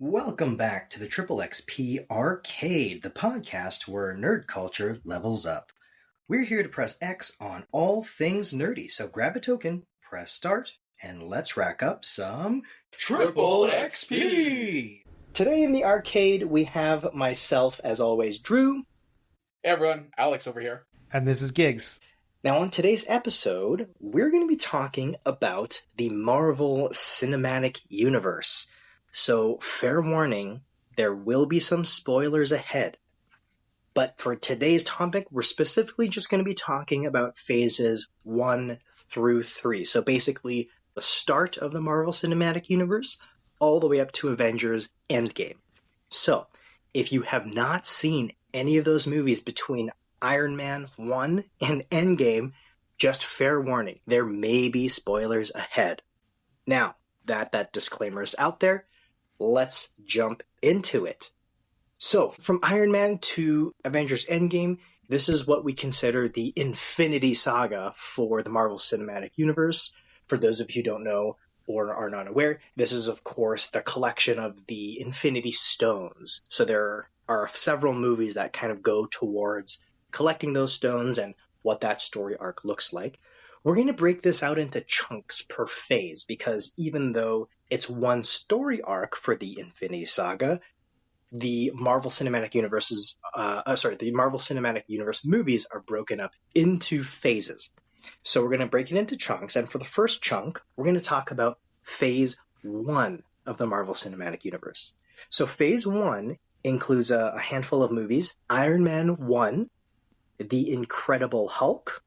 Welcome back to the Triple XP Arcade, the podcast where nerd culture levels up. We're here to press X on all things nerdy, so grab a token, press start, and let's rack up some Triple XP! Today in the arcade, we have myself, as always, Drew. Hey everyone, Alex over here. And this is Gigs. Now, on today's episode, we're going to be talking about the Marvel Cinematic Universe. So, fair warning, there will be some spoilers ahead. But for today's topic, we're specifically just going to be talking about phases 1 through 3. So basically, the start of the Marvel Cinematic Universe, all the way up to Avengers Endgame. So, if you have not seen any of those movies between Iron Man 1 and Endgame, just fair warning, there may be spoilers ahead. Now, that disclaimer is out there, let's jump into it. So, from Iron Man to Avengers Endgame, this is what we consider the Infinity Saga for the Marvel Cinematic Universe. For those of you who don't know or are not aware, this is, of course, the collection of the Infinity Stones. So there are several movies that kind of go towards collecting those stones and what that story arc looks like. We're going to break this out into chunks per phase because even though it's one story arc for the Infinity Saga, the Marvel Cinematic Universe movies are broken up into phases. So we're going to break it into chunks, and for the first chunk, we're going to talk about Phase 1 of the Marvel Cinematic Universe. So Phase 1 includes a handful of movies: Iron Man 1, The Incredible Hulk,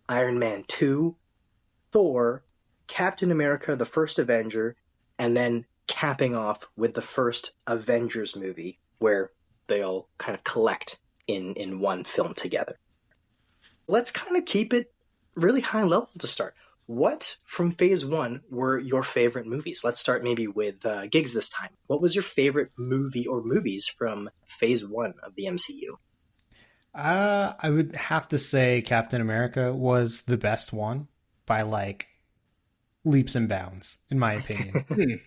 Iron Man 2, Thor, Captain America, the First Avenger, and then capping off with the first Avengers movie, where they all kind of collect in one film together. Let's kind of keep it really high level to start. What from Phase 1 were your favorite movies? Let's start maybe with Gigs this time. What was your favorite movie or movies from Phase 1 of the MCU? I would have to say Captain America was the best one by like leaps and bounds, in my opinion.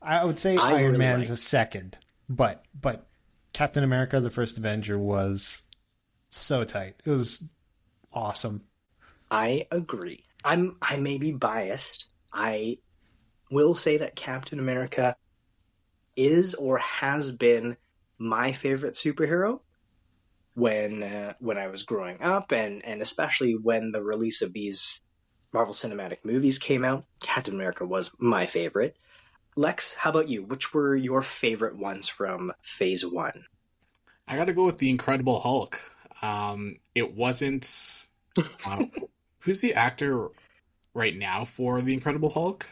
I would say Iron Man's a second, but Captain America, the First Avenger, was so tight. It was awesome. I agree. I may be biased. I will say that Captain America is or has been my favorite superhero when I was growing up, and especially when the release of these Marvel Cinematic movies came out. Captain America was my favorite. Lex, how about you? Which were your favorite ones from Phase 1? I gotta go with The Incredible Hulk. It wasn't... who's the actor right now for The Incredible Hulk?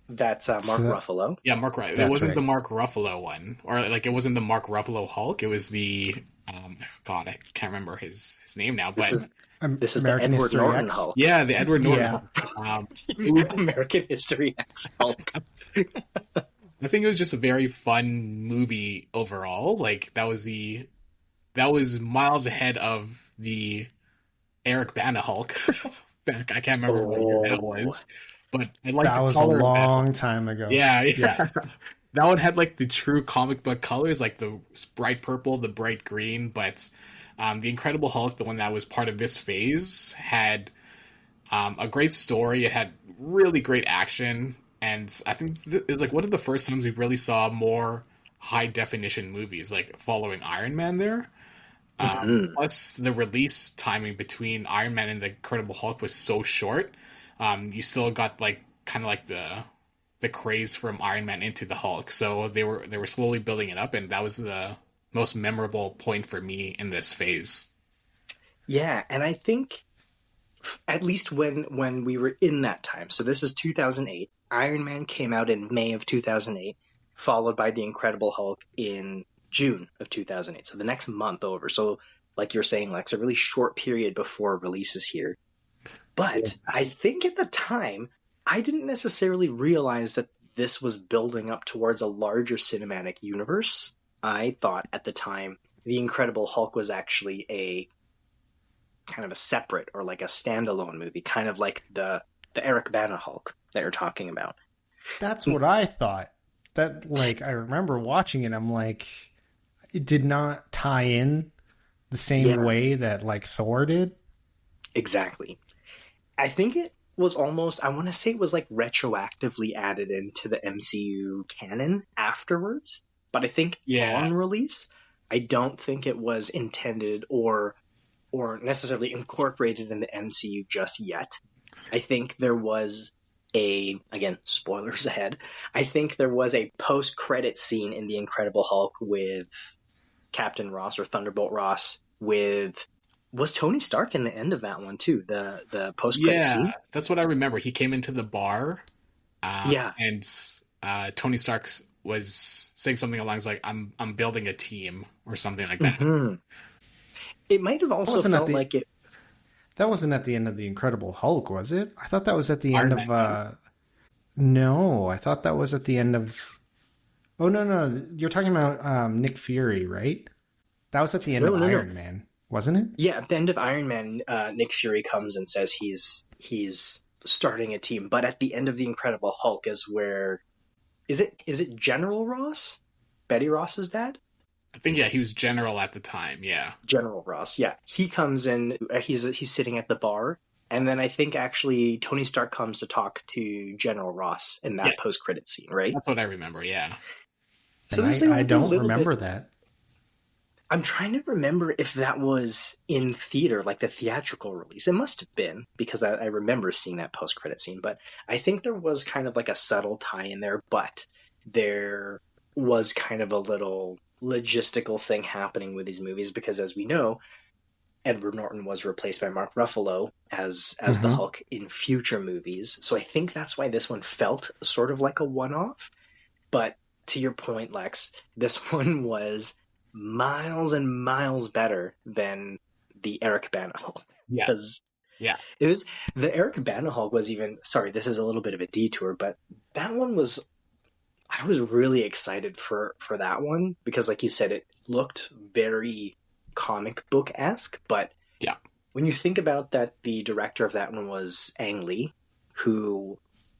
That's Mark Ruffalo. Yeah, Mark Ruffalo. It wasn't the Mark Ruffalo one. Or, like, it wasn't the Mark Ruffalo Hulk. It was the... God, I can't remember his name now, but... This is American the Edward Norton X. Hulk. Yeah, the Edward Norton Hulk. American History X Hulk. I think it was just a very fun movie overall. Like, that was miles ahead of the Eric Bana Hulk. I can't remember what year that was. But I like that was a long time ago. Yeah. That one had like the true comic book colors, like the bright purple, the bright green, but the Incredible Hulk, the one that was part of this phase, had a great story. It had really great action, and I think it was like one of the first times we really saw more high definition movies, like following Iron Man there. Plus, the release timing between Iron Man and the Incredible Hulk was so short. You still got like kind of like the craze from Iron Man into the Hulk, so they were slowly building it up, and that was the most memorable point for me in this phase. Yeah, and I think at least when we were in that time, so this is 2008, Iron Man came out in May of 2008, followed by The Incredible Hulk in June of 2008, so the next month over. So like you're saying, Lex, a really short period before releases here. But I think at the time, I didn't necessarily realize that this was building up towards a larger cinematic universe. I thought at the time The Incredible Hulk was actually a kind of a separate or like a standalone movie, kind of like the Eric Bana Hulk that you're talking about. That's what I thought. that like I remember watching it. I'm like, it did not tie in the same Yeah, way that like Thor did. exactly. I think it was almost, I want to say it was like retroactively added into the MCU canon afterwards. But I think Yeah. on release, I don't think it was intended or necessarily incorporated in the MCU just yet. I think there was again, spoilers ahead. I think there was a post-credit scene in The Incredible Hulk with Captain Ross or Thunderbolt Ross with, was Tony Stark in the end of that one too? The post-credit Yeah, scene? that's what I remember. He came into the bar, Yeah. and Tony Stark was saying something along like, "I'm building a team" or something like that. Hmm. It might have also wasn't at felt the like it. That wasn't at the end of the Incredible Hulk, was it? I thought that was at the end Iron of. Man No, I thought that was at the end of. Oh no, you're talking about Nick Fury, right? That was at the end No, of no, no. Iron Man, wasn't it? Yeah, at the end of Iron Man, Nick Fury comes and says he's starting a team. But at the end of the Incredible Hulk is where is it General Ross, Betty Ross's dad? I think yeah, he was general at the time. Yeah, General Ross, yeah. He comes in. He's sitting at the bar, and then I think actually Tony Stark comes to talk to General Ross in that Yes. post-credit scene, right? that's what I remember. Yeah, So And there's like I a don't little remember bit. that. I'm trying to remember if that was in theater, like the theatrical release. It must have been because I remember seeing that post-credit scene. But I think there was kind of like a subtle tie in there, but there was kind of a little logistical thing happening with these movies because, as we know, Edward Norton was replaced by Mark Ruffalo as the Mhm. Hulk in future movies. So I think that's why this one felt sort of like a one-off. But to your point, Lex, this one was miles and miles better than the Eric Bana Hulk. yeah, Because yeah. it was the Eric Bana Hulk was even, sorry, this is a little bit of a detour, but that one was, I was really excited for that one because, like you said, it looked very comic book-esque. But Yeah. when you think about that, the director of that one was Ang Lee, who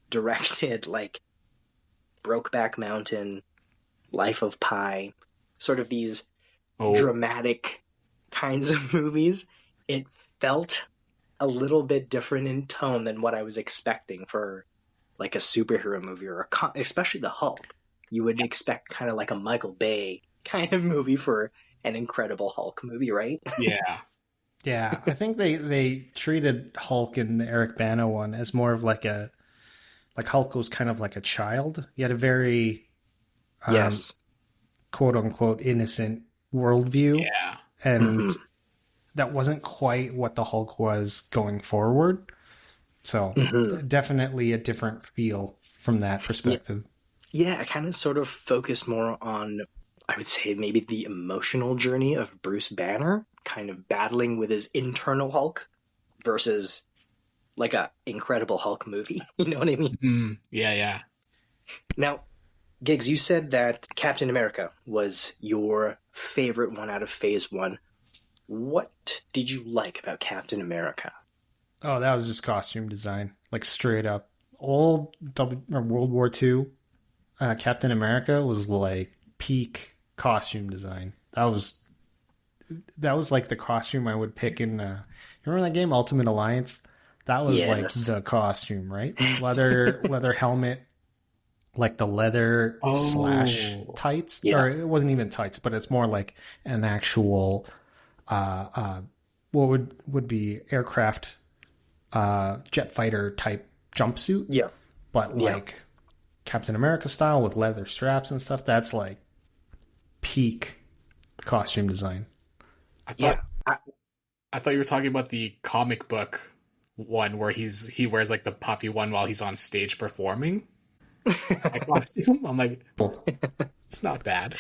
directed like Brokeback Mountain, Life of Pi, sort of these Oh, dramatic kinds of movies. It felt a little bit different in tone than what I was expecting for like a superhero movie or especially the Hulk. You would expect kind of like a Michael Bay kind of movie for an Incredible Hulk movie, right? yeah, Yeah, I think they treated Hulk in the Eric Bana one as more of like Hulk was kind of like a child. He had a very Yes. quote unquote innocent worldview, yeah. and Mhm. that wasn't quite what the Hulk was going forward. So Mhm. definitely a different feel from that perspective. Yeah, I kind of sort of focused more on, I would say, maybe the emotional journey of Bruce Banner, kind of battling with his internal Hulk versus like a Incredible Hulk movie. You know what I mean? Mm, yeah, yeah. Now, Giggs, you said that Captain America was your favorite one out of Phase 1. What did you like about Captain America? Oh, that was just costume design, like straight up. Old World War II Captain America was like peak costume design. That was like the costume I would pick in. Remember that game Ultimate Alliance? That was like Yes. the costume, right? Leather helmet, like the leather slash Oh. tights, Yeah. or it wasn't even tights, but it's more like an actual what would be aircraft jet fighter type jumpsuit, Yeah. but Yeah. like Captain America style with leather straps and stuff. That's like peak costume design. I thought Yeah. I thought you were talking about the comic book one where he wears like the puffy one while he's on stage performing. That costume. I'm like, it's not bad.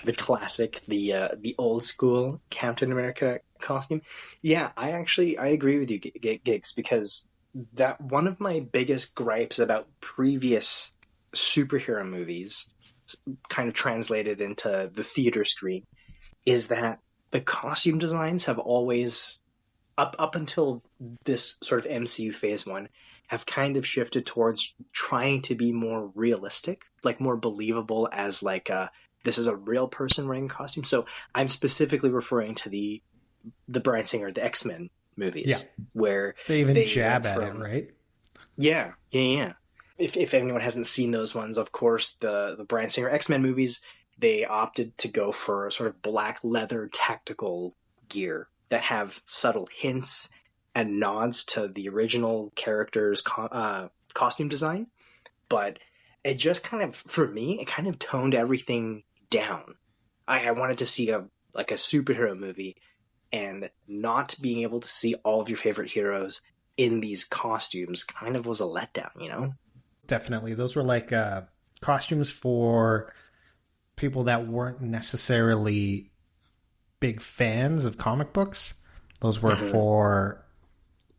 The classic, the old school Captain America costume. Yeah, I agree with you, Gigs, because that one of my biggest gripes about previous superhero movies, kind of translated into the theater screen, is that the costume designs have always, up until this sort of MCU Phase 1, have kind of shifted towards trying to be more realistic, like more believable as like this is a real person wearing a costume. So I'm specifically referring to the Bryan Singer, the X-Men movies, where they jab at it, right? Yeah. If anyone hasn't seen those ones, of course, the Bryan Singer X-Men movies, they opted to go for sort of black leather tactical gear that have subtle hints and nods to the original character's costume design. But it just kind of, for me, it kind of toned everything down. I wanted to see a superhero movie, and not being able to see all of your favorite heroes in these costumes kind of was a letdown, you know? Definitely. Those were like costumes for people that weren't necessarily big fans of comic books. Those were for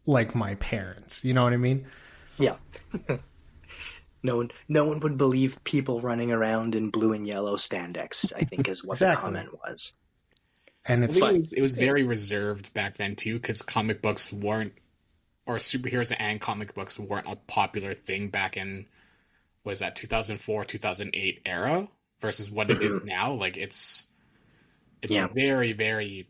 like my parents. You know what I mean? Yeah. No one would believe people running around in blue and yellow spandex, I think is what the comment was. And it was very reserved back then too, because comic books weren't, or superheroes and comic books weren't a popular thing back in, was that 2004, 2008 era versus what it is now. Like it's very, very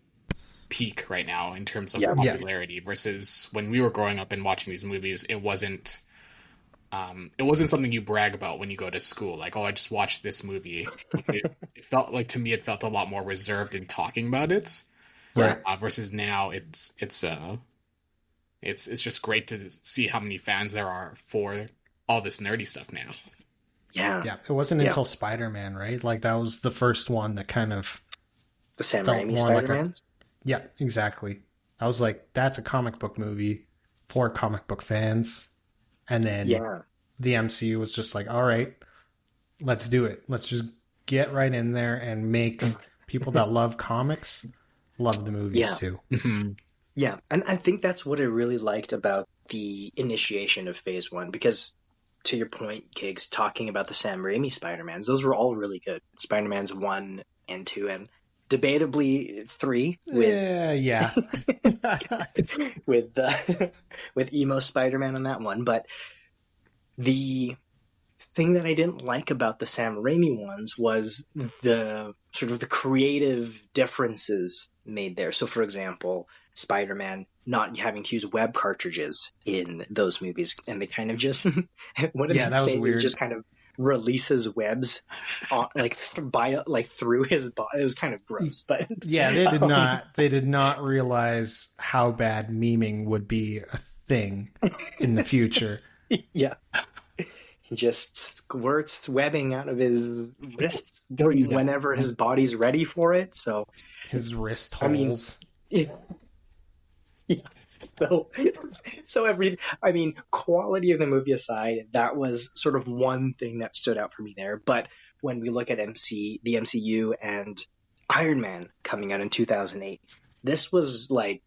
peak right now in terms of popularity versus when we were growing up and watching these movies. It wasn't something you brag about when you go to school. Like, oh, I just watched this movie. It felt like, to me, it felt a lot more reserved in talking about it. Right. Versus now, it's just great to see how many fans there are for all this nerdy stuff now. Yeah. It wasn't until Spider-Man, right? Like that was the first one that kind of the Sam Raimi Spider-Man. Yeah, exactly. I was like, that's a comic book movie for comic book fans. And then the MCU was just like, all right, let's do it. Let's just get right in there and make people that love comics love the movies too. Mm-hmm. Yeah, and I think that's what I really liked about the initiation of Phase 1, because to your point, Gigs, talking about the Sam Raimi Spider-Mans, those were all really good. Spider-Mans 1 and 2, and debatably 3 with emo Spider-Man on that one. But the thing that I didn't like about the Sam Raimi ones was the sort of the creative differences made there. So, for example, Spider-Man not having to use web cartridges in those movies, and they kind of just what did that was weird. He just kind of releases webs on, through his body. It was kind of gross, but they did not realize how bad memeing would be a thing in the future. Yeah. He just squirts webbing out of his wrists whenever his body's ready for it. So his wrist holes. Yeah. Quality of the movie aside, that was sort of one thing that stood out for me there. But when we look at the MCU and Iron Man coming out in 2008, this was like,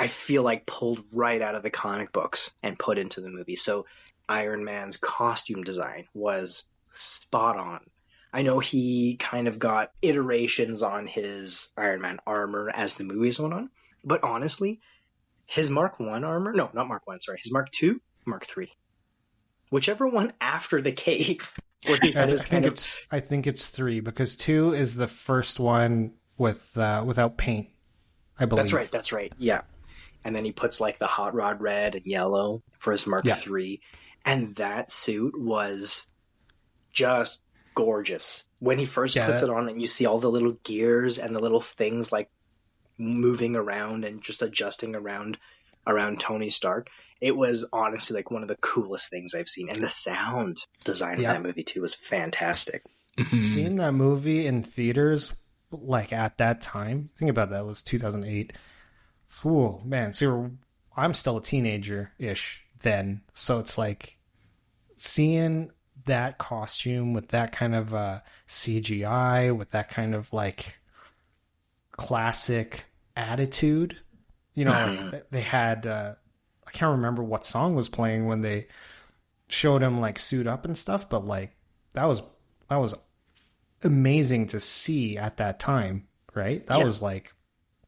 I feel like pulled right out of the comic books and put into the movie. So Iron Man's costume design was spot on. I know he kind of got iterations on his Iron Man armor as the movies went on, but honestly, his Mark 1 armor, no, not Mark 1, sorry, his Mark 2, Mark 3, whichever one after the cave. Where he had I think it's 3, because 2 is the first one without paint, I believe. That's right, yeah. And then he puts like the hot rod red and yellow for his Mark 3. And that suit was just gorgeous. When he first puts it on and you see all the little gears and the little things like moving around and just adjusting around Tony Stark, it was honestly like one of the coolest things I've seen. And the sound design of that movie too was fantastic. Seeing that movie in theaters, like at that time, think about that, it was 2008. Ooh, man. So I'm still a teenager-ish then. So it's like seeing that costume with that kind of CGI, with that kind of like classic attitude. You know, they had, I can't remember what song was playing when they showed him like suit up and stuff, but like that was amazing to see at that time, right? That was like,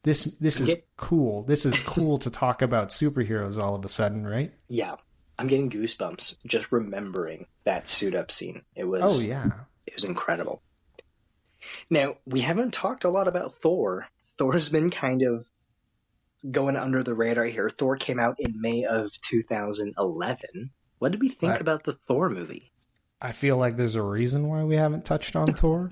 this is cool. This is cool to talk about superheroes all of a sudden, right? Yeah. I'm getting goosebumps just remembering that suit up scene. It was Oh yeah. it was incredible. Now, we haven't talked a lot about Thor. Thor's been kind of going under the radar here. Thor came out in May of 2011. What did we think about the Thor movie? I feel like there's a reason why we haven't touched on Thor.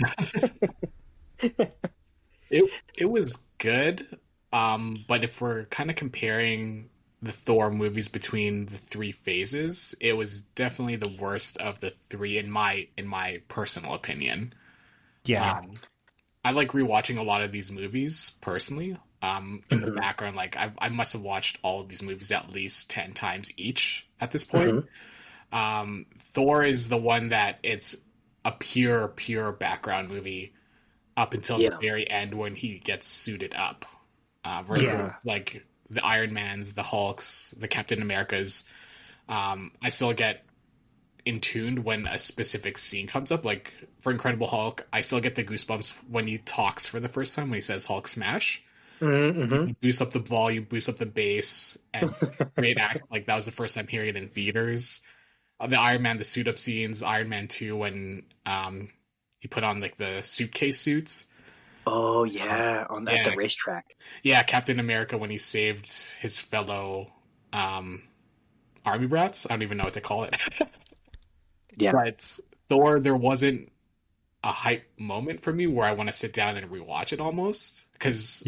It was good, but if we're kind of comparing the Thor movies between the three phases, it was definitely the worst of the three in my personal opinion. Yeah. I like rewatching a lot of these movies personally. In the background, like I must have watched all of these movies at least 10 times each at this point. Thor is the one that it's a pure background movie up until the very end when he gets suited up. Versus like the Iron Mans, the Hulks, the Captain Americas. I still get in tuned when a specific scene comes up. Like for Incredible Hulk, I still get the goosebumps when he talks for the first time, when he says Hulk smash. Boost up the volume, boost up the bass, and great act. Like that was the first time hearing it in theaters. The Iron Man, the suit up scenes, Iron Man 2 when he put on like the suitcase suits. Oh yeah, on the racetrack. Yeah, Captain America when he saved his fellow army brats. I don't even know what to call it. Yeah. But Thor, there wasn't a hype moment for me where I want to sit down and rewatch it almost. Because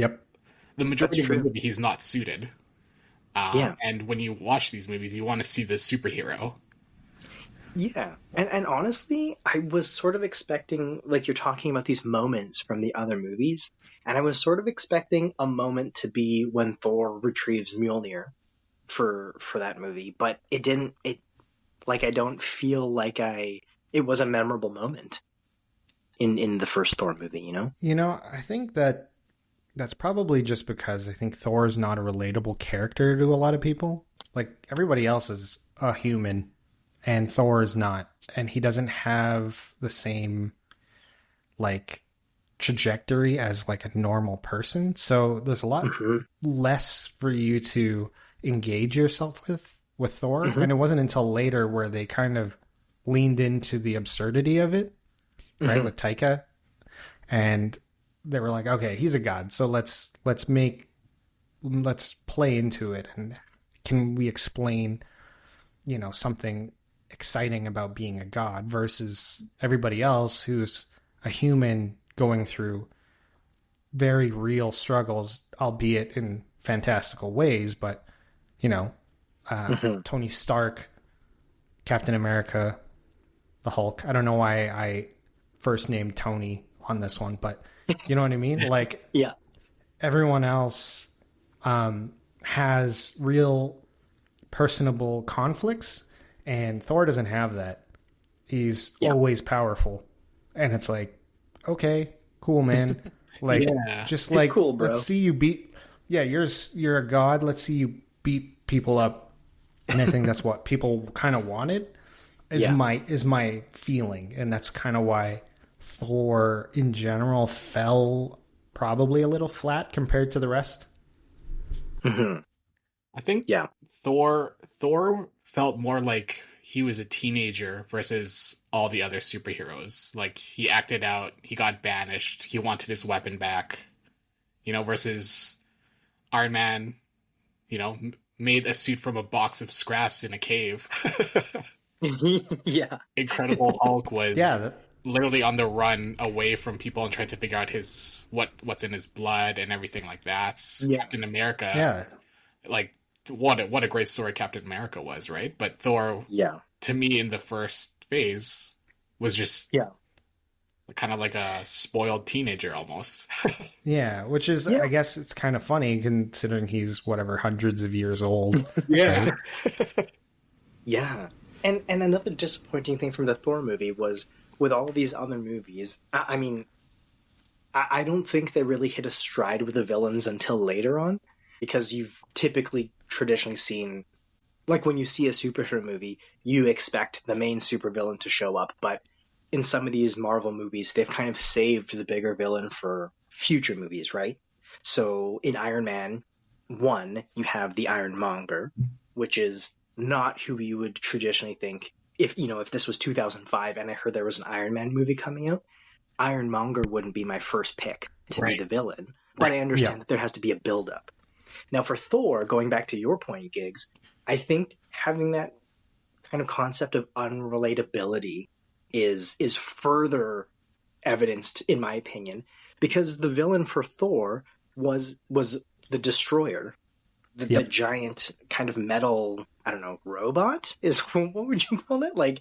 the majority of the movie, he's not suited. And when you watch these movies, you want to see the superhero. Yeah. And honestly, I was sort of expecting, like you're talking about these moments from the other movies, and I was sort of expecting a moment to be when Thor retrieves Mjolnir for that movie, but it didn't. I don't feel like it was a memorable moment in the first Thor movie, you know? You know, I think that's probably just because I think Thor is not a relatable character to a lot of people. Like, everybody else is a human, and Thor is not. And he doesn't have the same, like, trajectory as, like, a normal person. So there's a lot less for you to engage yourself with Thor. And it wasn't until later where they kind of leaned into the absurdity of it, right, with Taika. And they were like, okay, he's a god, so let's play into it, and can we explain, you know, something exciting about being a god versus everybody else who's a human going through very real struggles, albeit in fantastical ways. But you know, Tony Stark, Captain America, the Hulk. I don't know why I first named Tony on this one, but you know what I mean? Like, yeah, everyone else has real personable conflicts, and Thor doesn't have that. He's always powerful. And it's like, okay, cool, man. Like, just like, cool, bro. Let's see you beat, you're a god. Let's see you beat people up. And I think that's what people kind of wanted is my feeling. And that's kind of why Thor in general fell probably a little flat compared to the rest. I think Thor felt more like he was a teenager versus all the other superheroes. Like, he acted out, he got banished, he wanted his weapon back, you know, versus Iron Man, you know, made a suit from a box of scraps in a cave. Yeah. Incredible Hulk was literally on the run away from people and trying to figure out what's in his blood and everything like that. Captain America, like, what a great story Captain America was, right? But Thor, to me, in the first phase, was just kind of like a spoiled teenager almost. Which is, I guess it's kind of funny considering he's hundreds of years old. Yeah. And another disappointing thing from the Thor movie was, with all of these other movies, I mean, I don't think they really hit a stride with the villains until later on, because you've typically traditionally seen, like, when you see a superhero movie, you expect the main supervillain to show up, but in some of these Marvel movies, they've kind of saved the bigger villain for future movies, right? So in Iron Man 1, you have the Ironmonger, which is not who you would traditionally think. If this was 2005 and I heard there was an Iron Man movie coming out, Ironmonger wouldn't be my first pick to be the villain. But I understand that there has to be a build-up. Now for Thor, going back to your point, Gigs, I think having that kind of concept of unrelatability is further evidenced, in my opinion, because the villain for Thor was the Destroyer, the giant kind of metal, I don't know, robot is what would you call it? Like,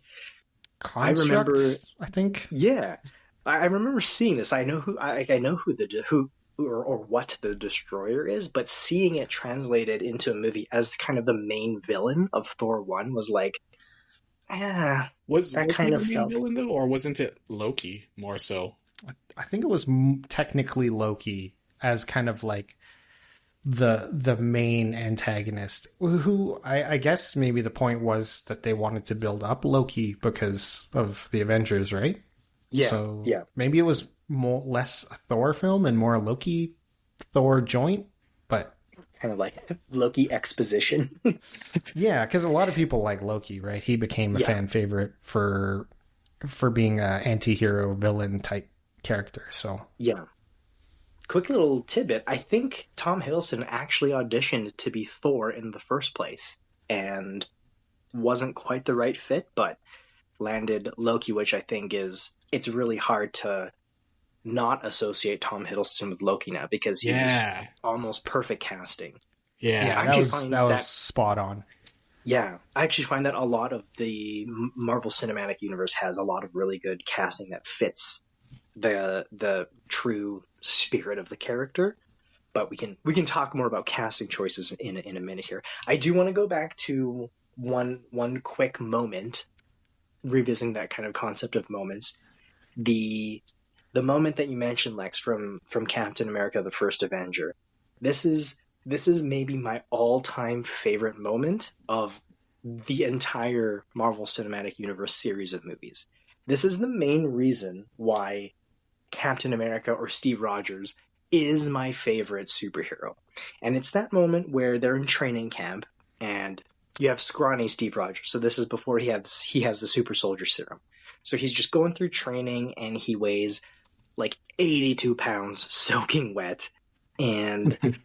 Construct, I think. Yeah, I remember seeing this. I know who or what the Destroyer is, but seeing it translated into a movie as kind of the main villain of Thor 1 was like, was that kind of the main villain though, or wasn't it Loki more so? I think it was technically Loki as kind of like the main antagonist, who I guess maybe the point was that they wanted to build up Loki because of the Avengers, right? Yeah. So maybe it was less a Thor film and more a Loki Thor joint, but kind of like Loki exposition. Yeah, because a lot of people like Loki, right? He became a fan favorite for being an anti-hero villain type character. So yeah. Quick little tidbit. I think Tom Hiddleston actually auditioned to be Thor in the first place and wasn't quite the right fit, but landed Loki, which I think it's really hard to not associate Tom Hiddleston with Loki now because he's almost perfect casting. Yeah, that was spot on. Yeah, I actually find that a lot of the Marvel Cinematic Universe has a lot of really good casting that fits the true spirit of the character. But we can talk more about casting choices in a minute here. I do want to go back to one quick moment, revisiting that kind of concept of moments. The moment that you mentioned, Lex, from Captain America: The First Avenger. This is maybe my all-time favorite moment of the entire Marvel Cinematic Universe series of movies. This is the main reason why Captain America or Steve Rogers is my favorite superhero. And it's that moment where they're in training camp and you have scrawny Steve Rogers. So this is before he has the super soldier serum. So he's just going through training and he weighs like 82 pounds soaking wet. And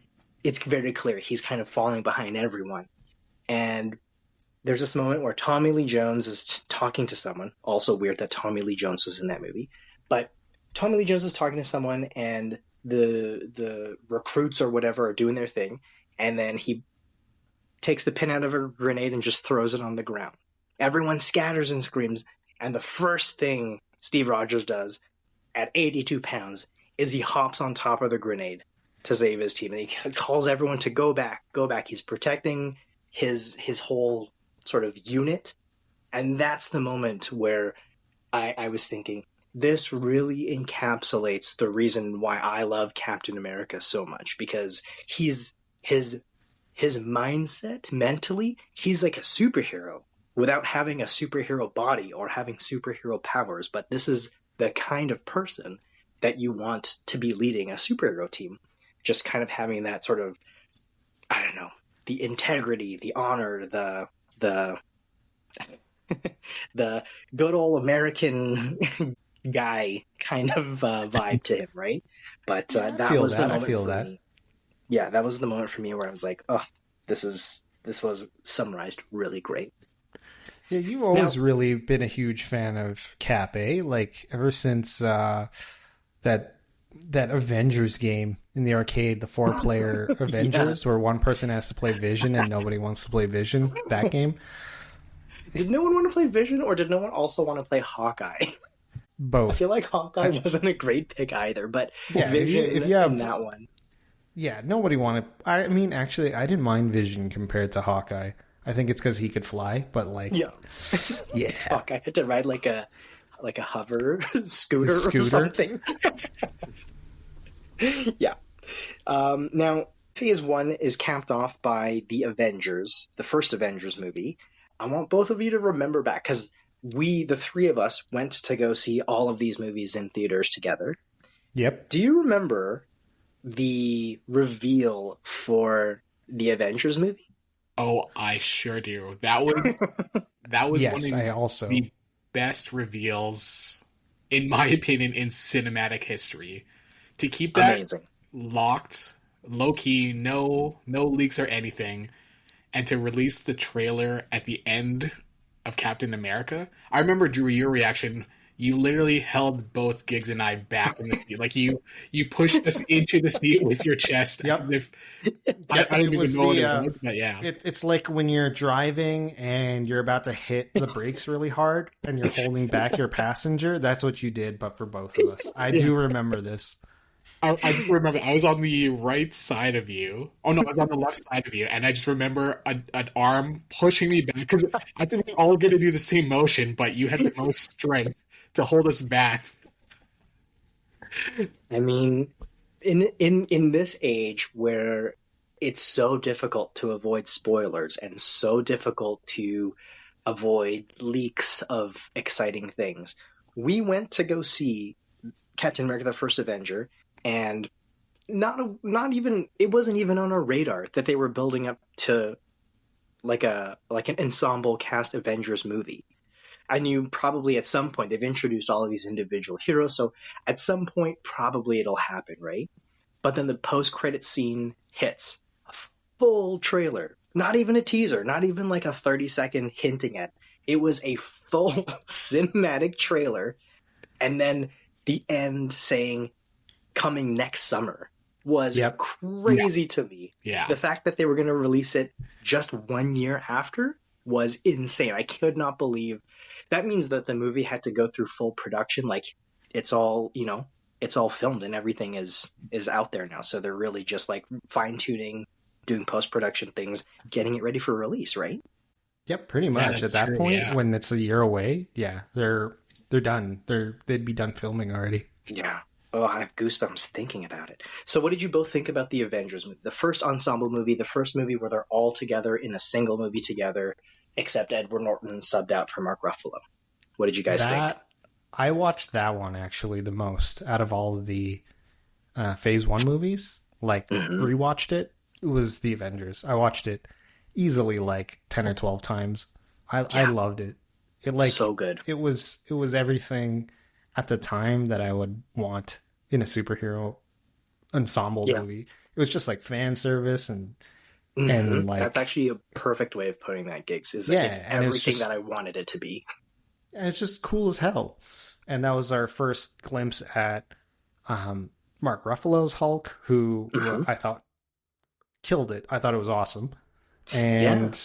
it's very clear he's kind of falling behind everyone. And there's this moment where Tommy Lee Jones is talking to someone. Also weird that Tommy Lee Jones was in that movie. But Tommy Lee Jones is talking to someone and the recruits or whatever are doing their thing. And then he takes the pin out of a grenade and just throws it on the ground. Everyone scatters and screams. And the first thing Steve Rogers does at 82 pounds is he hops on top of the grenade to save his team. And he calls everyone to go back. He's protecting his whole sort of unit. And that's the moment where I was thinking, this really encapsulates the reason why I love Captain America so much, because his mindset mentally, he's like a superhero without having a superhero body or having superhero powers. But this is the kind of person that you want to be leading a superhero team. Just kind of having that sort of, I don't know, the integrity, the honor, the the good old American guy kind of vibe to him, right? But that was the moment for me. Yeah, that was the moment for me where I was like, oh, this was summarized really great. Yeah, you've always really been a huge fan of Cap, eh? Like ever since that Avengers game in the arcade, the 4-player Avengers, where one person has to play Vision and nobody wants to play Vision. That game. Did no one want to play Vision, or did no one also want to play Hawkeye? Both. I feel like Hawkeye wasn't a great pick either, but yeah, Vision if you have in that one. Yeah, nobody wanted. I mean, actually, I didn't mind Vision compared to Hawkeye. I think it's because he could fly, but like, yeah. Hawkeye had to ride like a hover scooter or something. Yeah. Now, Phase 1 is capped off by the Avengers, the first Avengers movie. I want both of you to remember back, because the three of us, went to go see all of these movies in theaters together. Yep. Do you remember the reveal for the Avengers movie? Oh, I sure do. That was one Yes, of I also. the best reveals, in my opinion, in cinematic history. To keep that Amazing. locked, low key, no leaks or anything, and to release the trailer at the end of Captain America. I remember, Drew, your reaction. You literally held both Gigs and I back in the seat, like you pushed us into the seat with your chest, as Yep. if I It don't even was know what the it was, but yeah. it's like when you're driving and you're about to hit the brakes really hard and you're holding back your passenger. That's what you did, but for both of us. I Yeah. do remember this. I just remember I was on the right side of you. Oh no, I was on the left side of you, and I just remember an arm pushing me back because I think we all going to do the same motion, but you had the most strength to hold us back. I mean, in this age where it's so difficult to avoid spoilers and so difficult to avoid leaks of exciting things, we went to go see Captain America: The First Avenger, and not even it wasn't even on our radar that they were building up to like an ensemble cast Avengers movie. I knew probably at some point they've introduced all of these individual heroes, so at some point probably it'll happen, right? But then the post-credit scene hits. A full trailer. Not even a teaser, not even like a 30-second hinting at. It was a full cinematic trailer, and then the end saying coming next summer was Yep. crazy to me. Yeah. The fact that they were going to release it just 1 year after was insane. I could not believe that means that the movie had to go through full production. Like it's all, it's all filmed and everything is out there now. So they're really just like fine tuning, doing post production things, getting it ready for release, right? Yep, pretty much. that's At that true, point, yeah. when it's a year away, yeah, they're done. They'd be done filming already. Yeah. Oh, I have goosebumps thinking about it. So what did you both think about the Avengers movie? The first ensemble movie, the first movie where they're all together in a single movie together, except Edward Norton subbed out for Mark Ruffalo. What did you guys think? That I watched that one actually the most out of all of the Phase 1 movies. Like rewatched it. It was the Avengers. I watched it easily like 10 or 12 times. I loved it. It like So good. It was everything at the time that I would want in a superhero ensemble movie. It was just like fan service and like That's actually a perfect way of putting that, Gigs. Is Yeah, it's and it's everything just- that I wanted it to be. and it's just cool as hell. And that was our first glimpse at Mark Ruffalo's Hulk, who I thought killed it. I thought it was awesome. And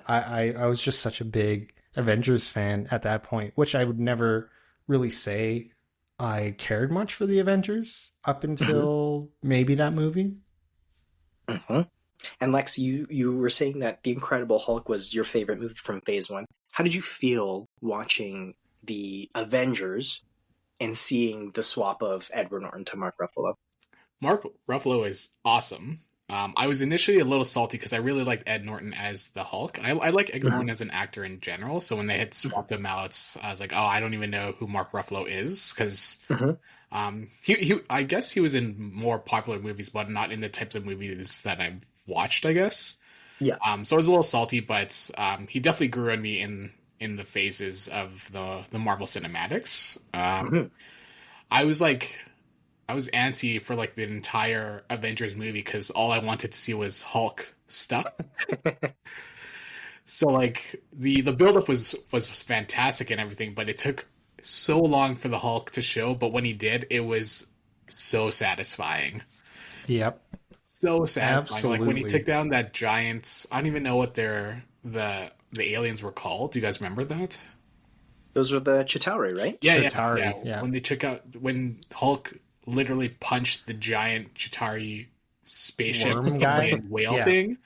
I was just such a big Avengers fan at that point, which I would never really say I cared much for the Avengers up until maybe that movie. And Lex, you were saying that The Incredible Hulk was your favorite movie from Phase 1. How did you feel watching the Avengers and seeing the swap of Edward Norton to Mark Ruffalo? Mark Ruffalo is awesome. I was initially a little salty because I really liked Ed Norton as the Hulk. I like Ed Norton as an actor in general. So when they had swapped him out, I was like, oh, I don't even know who Mark Ruffalo is because he I guess he was in more popular movies, but not in the types of movies that I've watched, I guess. Yeah. So I was a little salty, but he definitely grew on me in the phases of the Marvel Cinematics. I was antsy for like the entire Avengers movie because all I wanted to see was Hulk stuff. So like the buildup was fantastic and everything, but it took so long for the Hulk to show. But when he did, it was so satisfying. Yep. So satisfying. Like when he Absolutely. took down that giant. I don't even know what the aliens were called. Do you guys remember that? Those were the Chitauri, right? Chitauri, yeah. When Hulk literally punched the giant Chitauri spaceship Worm guy? and whale Yeah. thing.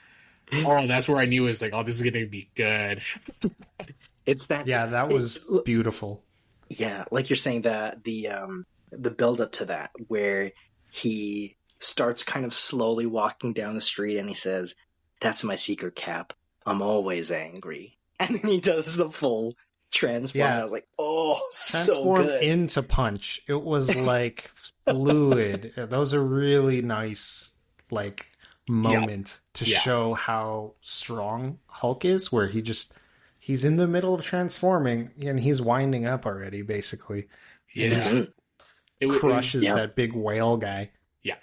Oh, that's where I knew it was like, oh, this is gonna be good. It's that. Yeah, that was beautiful. Yeah, like you're saying, the build up to that, where he starts kind of slowly walking down the street and he says, "That's my secret, Cap. I'm always angry." And then he does the full transform. Yeah. And I was like, "Oh, so Transform good." into punch. It was like fluid. Those are really nice, like moment to show how strong Hulk is, where he's in the middle of transforming and he's winding up already, basically. Yeah. It crushes that big whale guy. Yeah.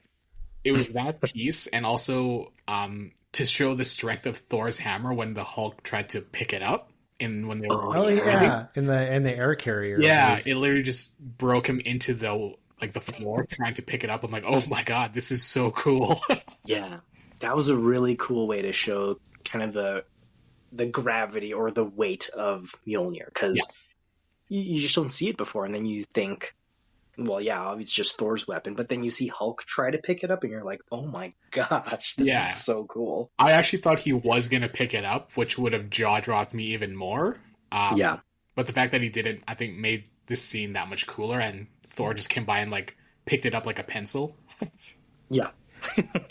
It was that piece, and also to show the strength of Thor's hammer when the Hulk tried to pick it up when they were in the air carrier. Yeah, it literally just broke him into the floor trying to pick it up. I'm like, oh my god, this is so cool. Yeah. That was a really cool way to show kind of the gravity or the weight of Mjolnir, because you just don't see it before, and then you think, well, yeah, it's just Thor's weapon, but then you see Hulk try to pick it up, and you're like, oh my gosh, this is so cool. I actually thought he was going to pick it up, which would have jaw-dropped me even more. But the fact that he didn't, I think, made this scene that much cooler, and Thor just came by and, picked it up like a pencil. Yeah.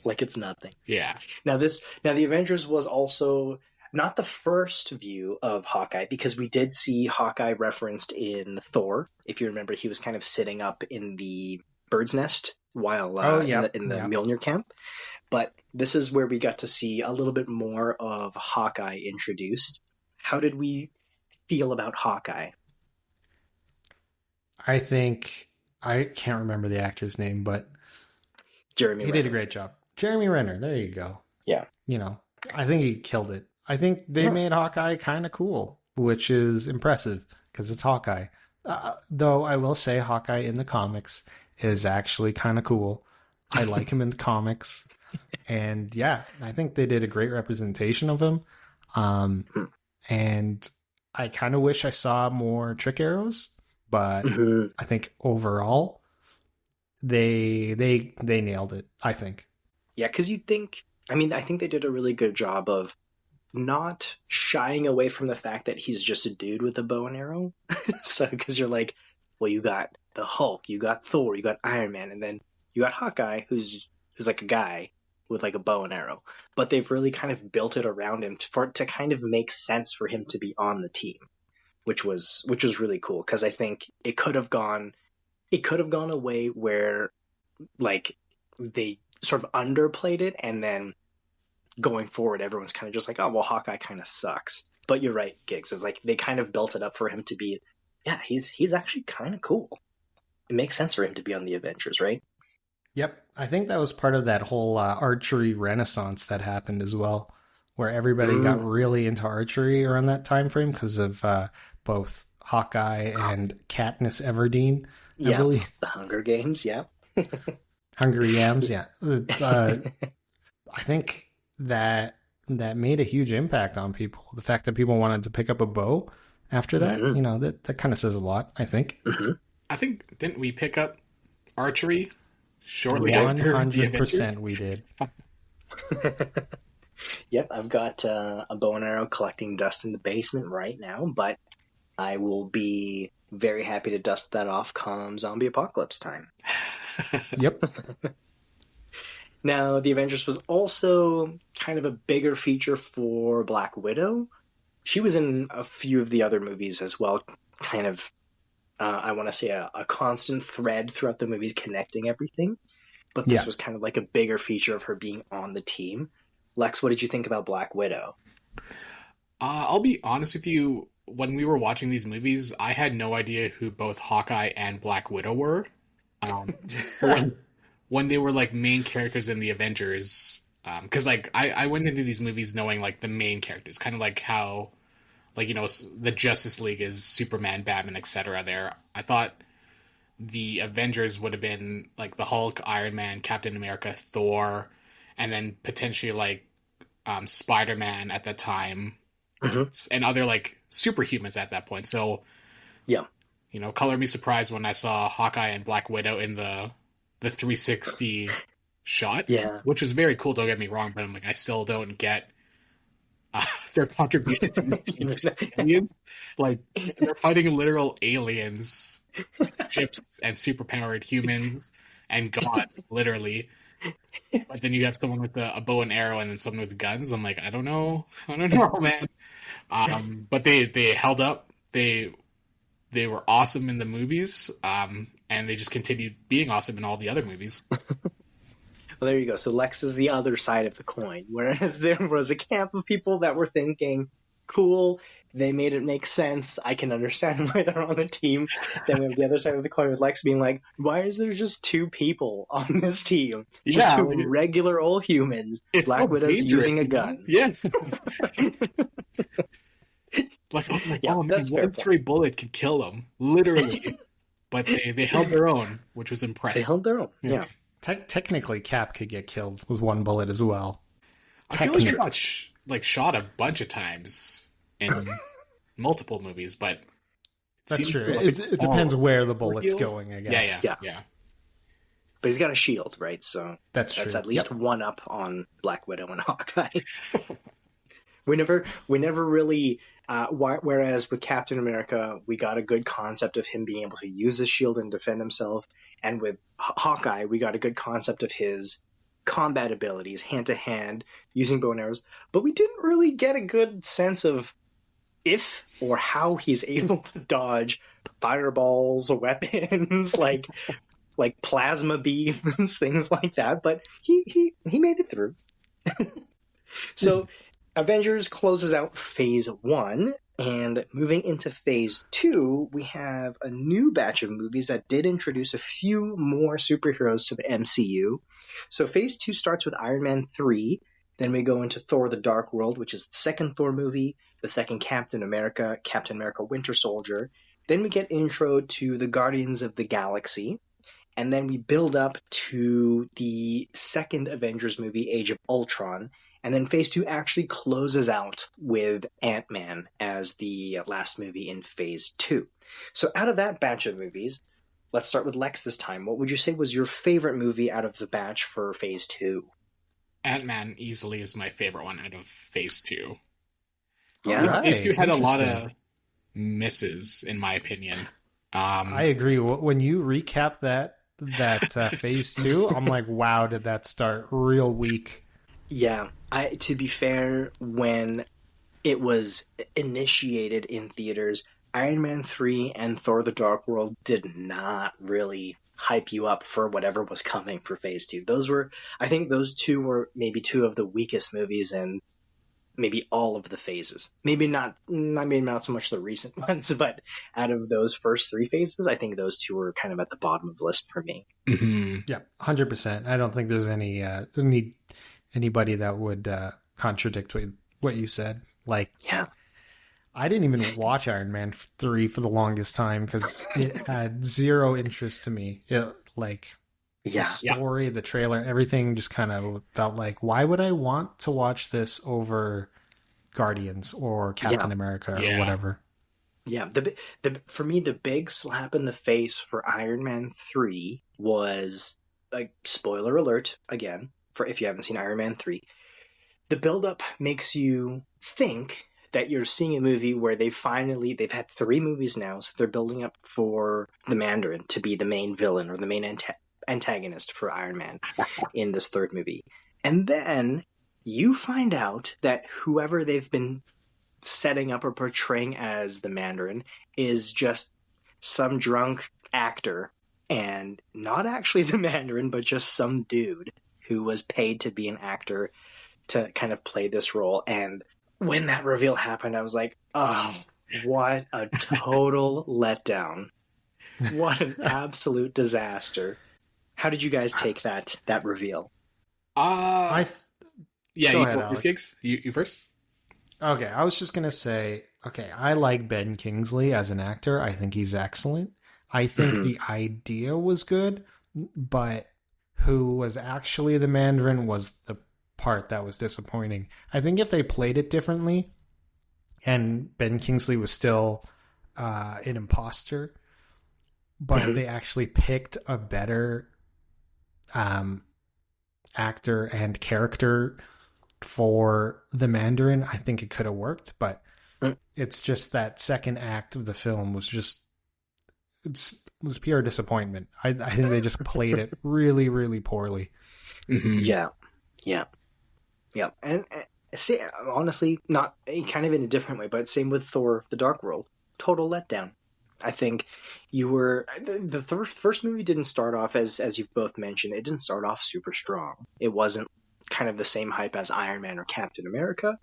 Like it's nothing. Yeah. Now the Avengers was also not the first view of Hawkeye, because we did see Hawkeye referenced in Thor. If you remember, he was kind of sitting up in the bird's nest while in the Mjolnir camp. But this is where we got to see a little bit more of Hawkeye introduced. How did we feel about Hawkeye? I think, I can't remember the actor's name, but Jeremy Renner. He did a great job. Jeremy Renner, there you go. Yeah. I think he killed it. I think they made Hawkeye kind of cool, which is impressive because it's Hawkeye. Though I will say Hawkeye in the comics is actually kind of cool. I like him in the comics. And yeah, I think they did a great representation of him. And I kind of wish I saw more trick arrows, but I think overall they nailed it, I think. Yeah, because I think they did a really good job of not shying away from the fact that he's just a dude with a bow and arrow. So, because you're like, well, you got the Hulk, you got Thor, you got Iron Man, and then you got Hawkeye, who's like a guy with like a bow and arrow. But they've really kind of built it around him for it to kind of make sense for him to be on the team, which was really cool, because I think it could have gone a way where like they sort of underplayed it, and then going forward everyone's kind of just like, oh well, Hawkeye kind of sucks. But you're right, Giggs, is like they kind of built it up for him to be, he's actually kind of cool. It makes sense for him to be on the Avengers, right? Yep, I think that was part of that whole archery renaissance that happened as well, where everybody got really into archery around that time frame because of both Hawkeye and Katniss Everdeen. Yeah, the Hunger Games, yeah. Hunger Yams, yeah. I think that made a huge impact on people. The fact that people wanted to pick up a bow after that, that kind of says a lot, I think. I think, didn't we pick up archery shortly after? 100% we did. Yep, I've got a bow and arrow collecting dust in the basement right now, but I will be very happy to dust that off come zombie apocalypse time. Yep. Now, the Avengers was also kind of a bigger feature for Black Widow. She was in a few of the other movies as well, kind of, I want to say, a constant thread throughout the movies connecting everything. But this was kind of like a bigger feature of her being on the team. Lex, what did you think about Black Widow? I'll be honest with you. When we were watching these movies, I had no idea who both Hawkeye and Black Widow were. When they were like main characters in the Avengers, because I went into these movies knowing like the main characters, kind of like how, like, the Justice League is Superman, Batman, etc. There, I thought the Avengers would have been like the Hulk, Iron Man, Captain America, Thor, and then potentially like Spider-Man at that time, and other like superhumans at that point. So, yeah, color me surprised when I saw Hawkeye and Black Widow in the 360 shot, which was very cool, don't get me wrong, but I'm like, I still don't get their contribution to these aliens. Like, they're fighting literal aliens, ships, and superpowered humans, and gods, literally. But then you have someone with a bow and arrow, and then someone with guns. I'm like, I don't know, man. But they held up. They were awesome in the movies, and they just continued being awesome in all the other movies. Well, there you go. So Lex is the other side of the coin, whereas there was a camp of people that were thinking, cool, they made it make sense, I can understand why they're on the team. Then we have the other side of the coin with Lex being like, why is there just two people on this team? Just two regular old humans. Black Widow's using a gun. Yes. Like, oh man, one stray bullet could kill them, literally. But they held their own, which was impressive. They held their own, yeah. Technically, Cap could get killed with one bullet as well. I feel like he got shot a bunch of times in multiple movies, but that's true. It depends where the bullet's going, I guess. Yeah. But he's got a shield, right? So that's at least one up on Black Widow and Hawkeye. we never really. Whereas with Captain America, we got a good concept of him being able to use his shield and defend himself, and with Hawkeye, we got a good concept of his combat abilities, hand-to-hand, using bow and arrows, but we didn't really get a good sense of if or how he's able to dodge fireballs, weapons, like plasma beams, things like that, but he made it through. So Avengers closes out Phase 1, and moving into Phase 2, we have a new batch of movies that did introduce a few more superheroes to the MCU. So Phase 2 starts with Iron Man 3, then we go into Thor the Dark World, which is the second Thor movie, the second Captain America Winter Soldier. Then we get introed to the Guardians of the Galaxy, and then we build up to the second Avengers movie, Age of Ultron. And then Phase 2 actually closes out with Ant-Man as the last movie in Phase 2. So out of that batch of movies, let's start with Lex this time. What would you say was your favorite movie out of the batch for Phase 2? Ant-Man easily is my favorite one out of Phase 2. Yeah. Phase 2 had a lot of misses, in my opinion. I agree. When you recap that Phase 2, I'm like, wow, did that start real weak. Yeah, to be fair, when it was initiated in theaters, Iron Man 3 and Thor the Dark World did not really hype you up for whatever was coming for Phase 2. I think those two were maybe two of the weakest movies in maybe all of the phases. Maybe not so much the recent ones, but out of those first three phases, I think those two were kind of at the bottom of the list for me. Mm-hmm. Yeah, 100%. I don't think there's anybody that would contradict what you said. Like, yeah, I didn't even watch Iron Man 3 for the longest time because it had zero interest to me. The story, the trailer, everything just kind of felt like, why would I want to watch this over Guardians or Captain America or whatever? Yeah, for me, the big slap in the face for Iron Man 3 was, like, spoiler alert, again, for if you haven't seen Iron Man 3, the build-up makes you think that you're seeing a movie where they've had 3 movies now, so they're building up for the Mandarin to be the main villain or the main antagonist for Iron Man in this third movie. And then you find out that whoever they've been setting up or portraying as the Mandarin is just some drunk actor, and not actually the Mandarin, but just some dude who was paid to be an actor to kind of play this role. And when that reveal happened, I was like, oh, what a total letdown. What an absolute disaster. How did you guys take that reveal? You first, Gigs. You first? Okay, I was just going to say, I like Ben Kingsley as an actor. I think he's excellent. I think the idea was good, but who was actually the Mandarin was the part that was disappointing. I think if they played it differently and Ben Kingsley was still an imposter, but they actually picked a better actor and character for the Mandarin, I think it could have worked, but it's just that second act of the film was was pure disappointment. I think they just played it really, really poorly. Mm-hmm. Yeah. And see, honestly, not kind of in a different way, but same with Thor: The Dark World. Total letdown. I think the first movie didn't start off as you've both mentioned. It didn't start off super strong. It wasn't kind of the same hype as Iron Man or Captain America,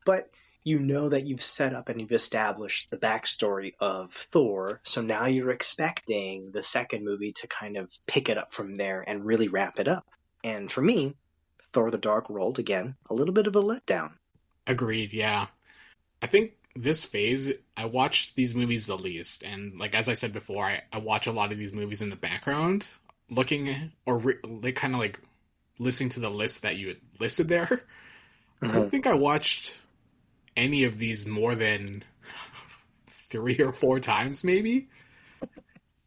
but you know that you've set up and you've established the backstory of Thor, so now you're expecting the second movie to kind of pick it up from there and really wrap it up. And for me, Thor the Dark World, again, a little bit of a letdown. Agreed, yeah. I think this phase, I watched these movies the least, and like as I said before, I watch a lot of these movies in the background, looking or kind of like listening to the list that you had listed there. Mm-hmm. I don't think I watched any of these more than 3 or 4 times, maybe.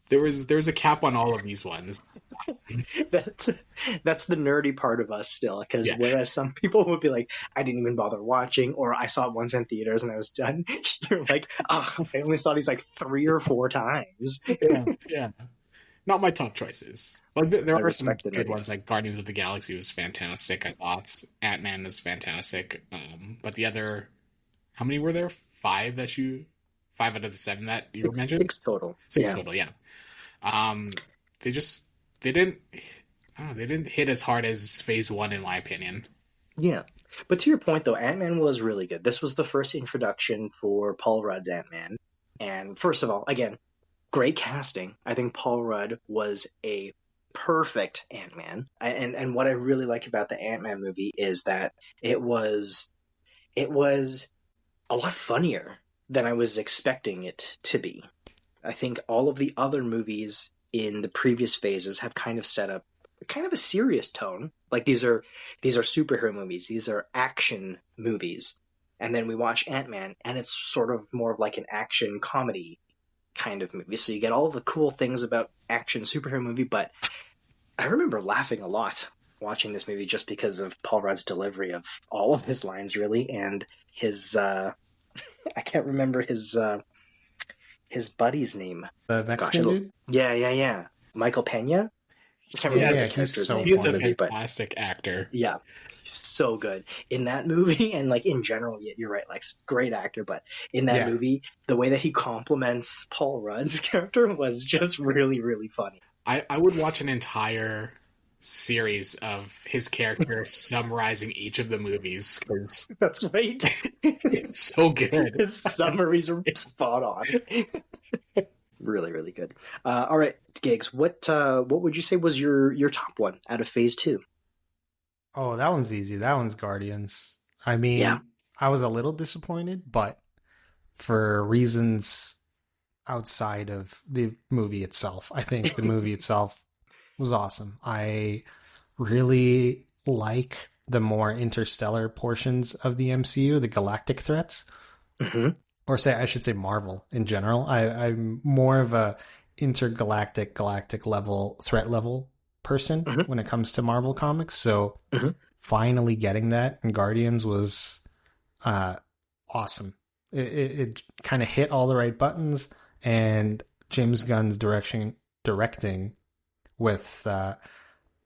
There's a cap on all of these ones. That's the nerdy part of us still, because whereas some people would be like, I didn't even bother watching, or I saw it once in theaters and I was done. You're like, oh, I only saw these like 3 or 4 times. Yeah. Not my top choices. Like there are some good ones, like Guardians of the Galaxy was fantastic. I thought Ant-Man was fantastic. But the other, how many were there? 5 out of the 7 that you mentioned? 6 total. 6 total, yeah. They didn't hit as hard as Phase 1, in my opinion. Yeah. But to your point, though, Ant-Man was really good. This was the first introduction for Paul Rudd's Ant-Man. And first of all, again, great casting. I think Paul Rudd was a perfect Ant-Man. And what I really like about the Ant-Man movie is that it was a lot funnier than I was expecting it to be. I think all of the other movies in the previous phases have kind of set up kind of a serious tone. Like these are superhero movies. These are action movies. And then we watch Ant-Man, and it's sort of more of like an action comedy kind of movie. So you get all the cool things about action superhero movie, but I remember laughing a lot watching this movie just because of Paul Rudd's delivery of all of his lines, really, and his I can't remember his buddy's name. The Mexican dude? Yeah. Michael Pena? I can't remember his character's name. He's a fantastic actor. Yeah. So good in that movie, and like in general, you're right, like great actor, but in that movie, the way that he compliments Paul Rudd's character was just really, really funny. I would watch an entire series of his character summarizing each of the movies, because that's right. It's so good. His summaries are spot on. Really, really good. All right, Gigs, what would you say was your top one out of Phase 2? Oh, that one's easy. That one's Guardians. I mean, I was a little disappointed, but for reasons outside of the movie itself. I think the movie itself was awesome. I really like the more interstellar portions of the MCU, the galactic threats. Mm-hmm. Or I should say Marvel in general. I'm more of a intergalactic, galactic level, threat level person when it comes to Marvel comics. So finally getting that in Guardians was awesome. It kind of hit all the right buttons, and James Gunn's directing with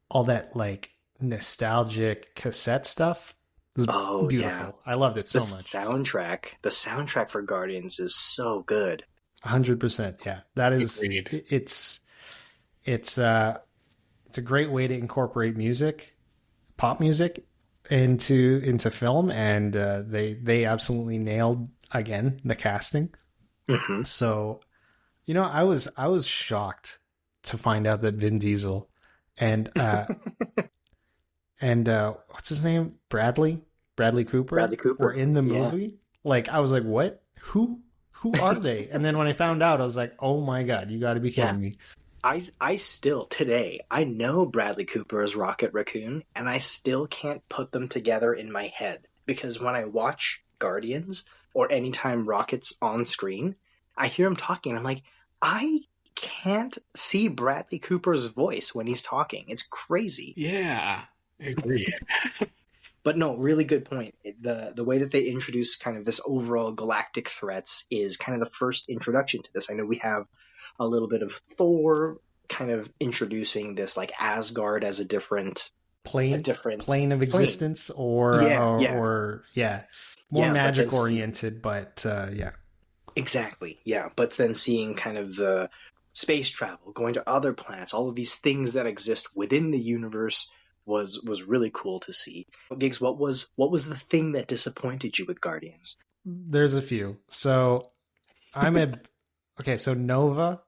all that like nostalgic cassette stuff is beautiful. Yeah. I loved it so much. The soundtrack for Guardians is so good. 100%. Yeah, that is. Agreed. It's a great way to incorporate pop music into film, and they absolutely nailed again the casting. Mm-hmm. So, I was shocked to find out that Vin Diesel and what's his name, Bradley Cooper were in the movie. Yeah. Like, I was like, what? Who are they? And then when I found out, I was like, oh my god, you got to be kidding me. I still, today, I know Bradley Cooper as Rocket Raccoon, and I still can't put them together in my head. Because when I watch Guardians, or anytime Rocket's on screen, I hear him talking, and I'm like, I can't see Bradley Cooper's voice when he's talking. It's crazy. Yeah, I agree. But no, really good point. The way that they introduce kind of this overall galactic threats is kind of the first introduction to this. I know we have a little bit of Thor kind of introducing this like Asgard as a different plane of existence, or more magic oriented, but yeah. Exactly, yeah. But then seeing kind of the space travel, going to other planets, all of these things that exist within the universe was really cool to see. Gigs, what was the thing that disappointed you with Guardians? There's a few. So I'm a okay. So Nova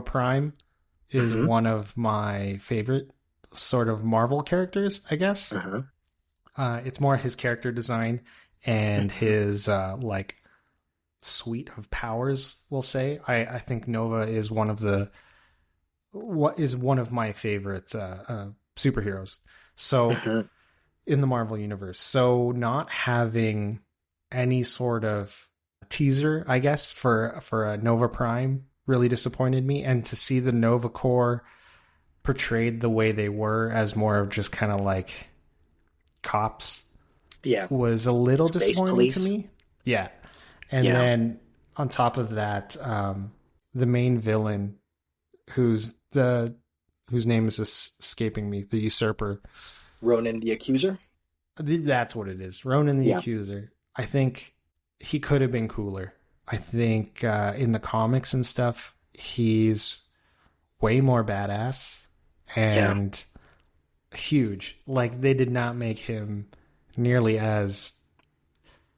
Prime is Mm-hmm. one of my favorite sort of Marvel characters, I guess. Uh-huh. It's more his character design and his like suite of powers. We'll say I think Nova is one of my favorite superheroes. So Uh-huh. in the Marvel universe, so not having any sort of teaser, I guess, for a Nova Prime really disappointed me, and to see the Nova Corps portrayed the way they were as more of just kind of like cops Yeah. was a little Space disappointing police. to me. Yeah. And Yeah. then on top of that, the main villain, whose name is escaping me, the usurper. Ronan the Accuser? That's what it is. Ronan the Yeah. Accuser. I think he could have been cooler. I think in the comics and stuff, he's way more badass and huge. Like, they did not make him nearly as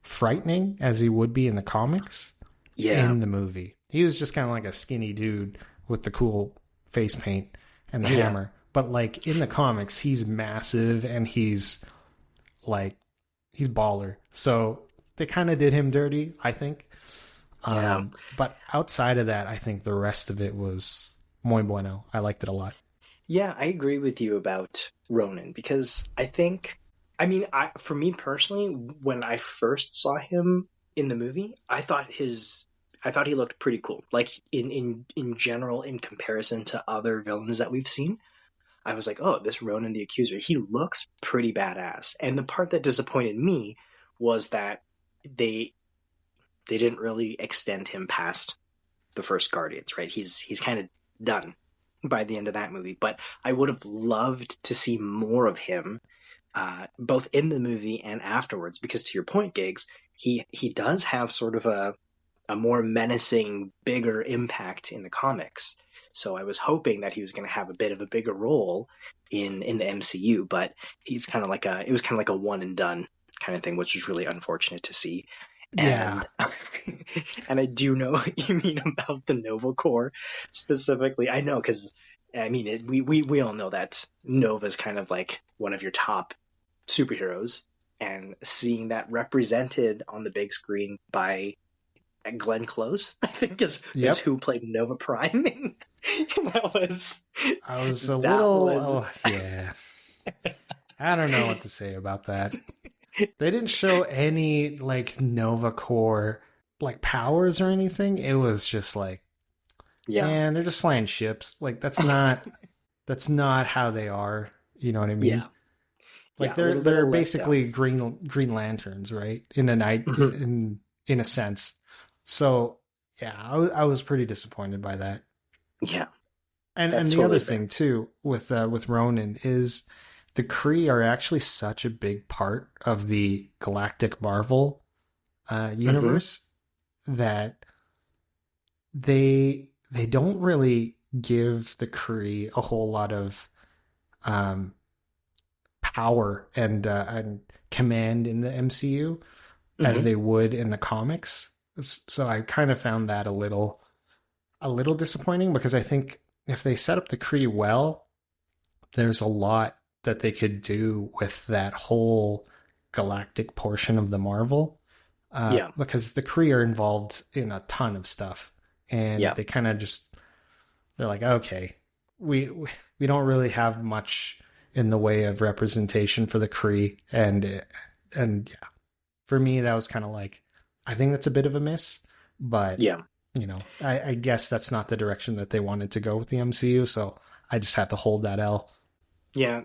frightening as he would be in the comics Yeah. in the movie. He was just kind of like a skinny dude with the cool face paint and the hammer. But like in the comics, he's massive and he's baller. So they kind of did him dirty, I think. Yeah. But outside of that, I think the rest of it was muy bueno. I liked it a lot. Yeah, I agree with you about Ronan because for me personally, when I first saw him in the movie, I thought he looked pretty cool. Like in general, in comparison to other villains that we've seen, I was like, oh, this Ronan the Accuser, he looks pretty badass. And the part that disappointed me was that they didn't really extend him past the first Guardians, right? He's kind of done by the end of that movie. But I would have loved to see more of him, both in the movie and afterwards, because to your point, Gigs, he does have sort of a more menacing, bigger impact in the comics. So I was hoping that he was going to have a bit of a bigger role in the MCU, but he's kind of like it was kind of like a one and done kind of thing, which was really unfortunate to see. Yeah. And I do know what you mean about the Nova Corps specifically. I know because we all know that Nova's kind of like one of your top superheroes, and seeing that represented on the big screen by Glenn Close, I think is who played Nova Prime. That was. I was a little. Oh, yeah. I don't know what to say about that. They didn't show any like Nova Corps like powers or anything. It was just like, man, they're just flying ships. Like that's not how they are. You know what I mean? Yeah. Like they're basically green lanterns, right? In a night, in a sense. So yeah, I was pretty disappointed by that. Yeah. And the totally other thing too with Ronan is the Kree are actually such a big part of the galactic Marvel universe that they don't really give the Kree a whole lot of power and command in the MCU as they would in the comics. So I kind of found that a little disappointing, because I think if they set up the Kree well, there's a lot that they could do with that whole galactic portion of the Marvel. Because the Kree are involved in a ton of stuff, and they kind of they're like, okay, we don't really have much in the way of representation for the Kree, and for me that was kind of like, I think that's a bit of a miss, but I guess that's not the direction that they wanted to go with the MCU, so I just had to hold that L. Yeah,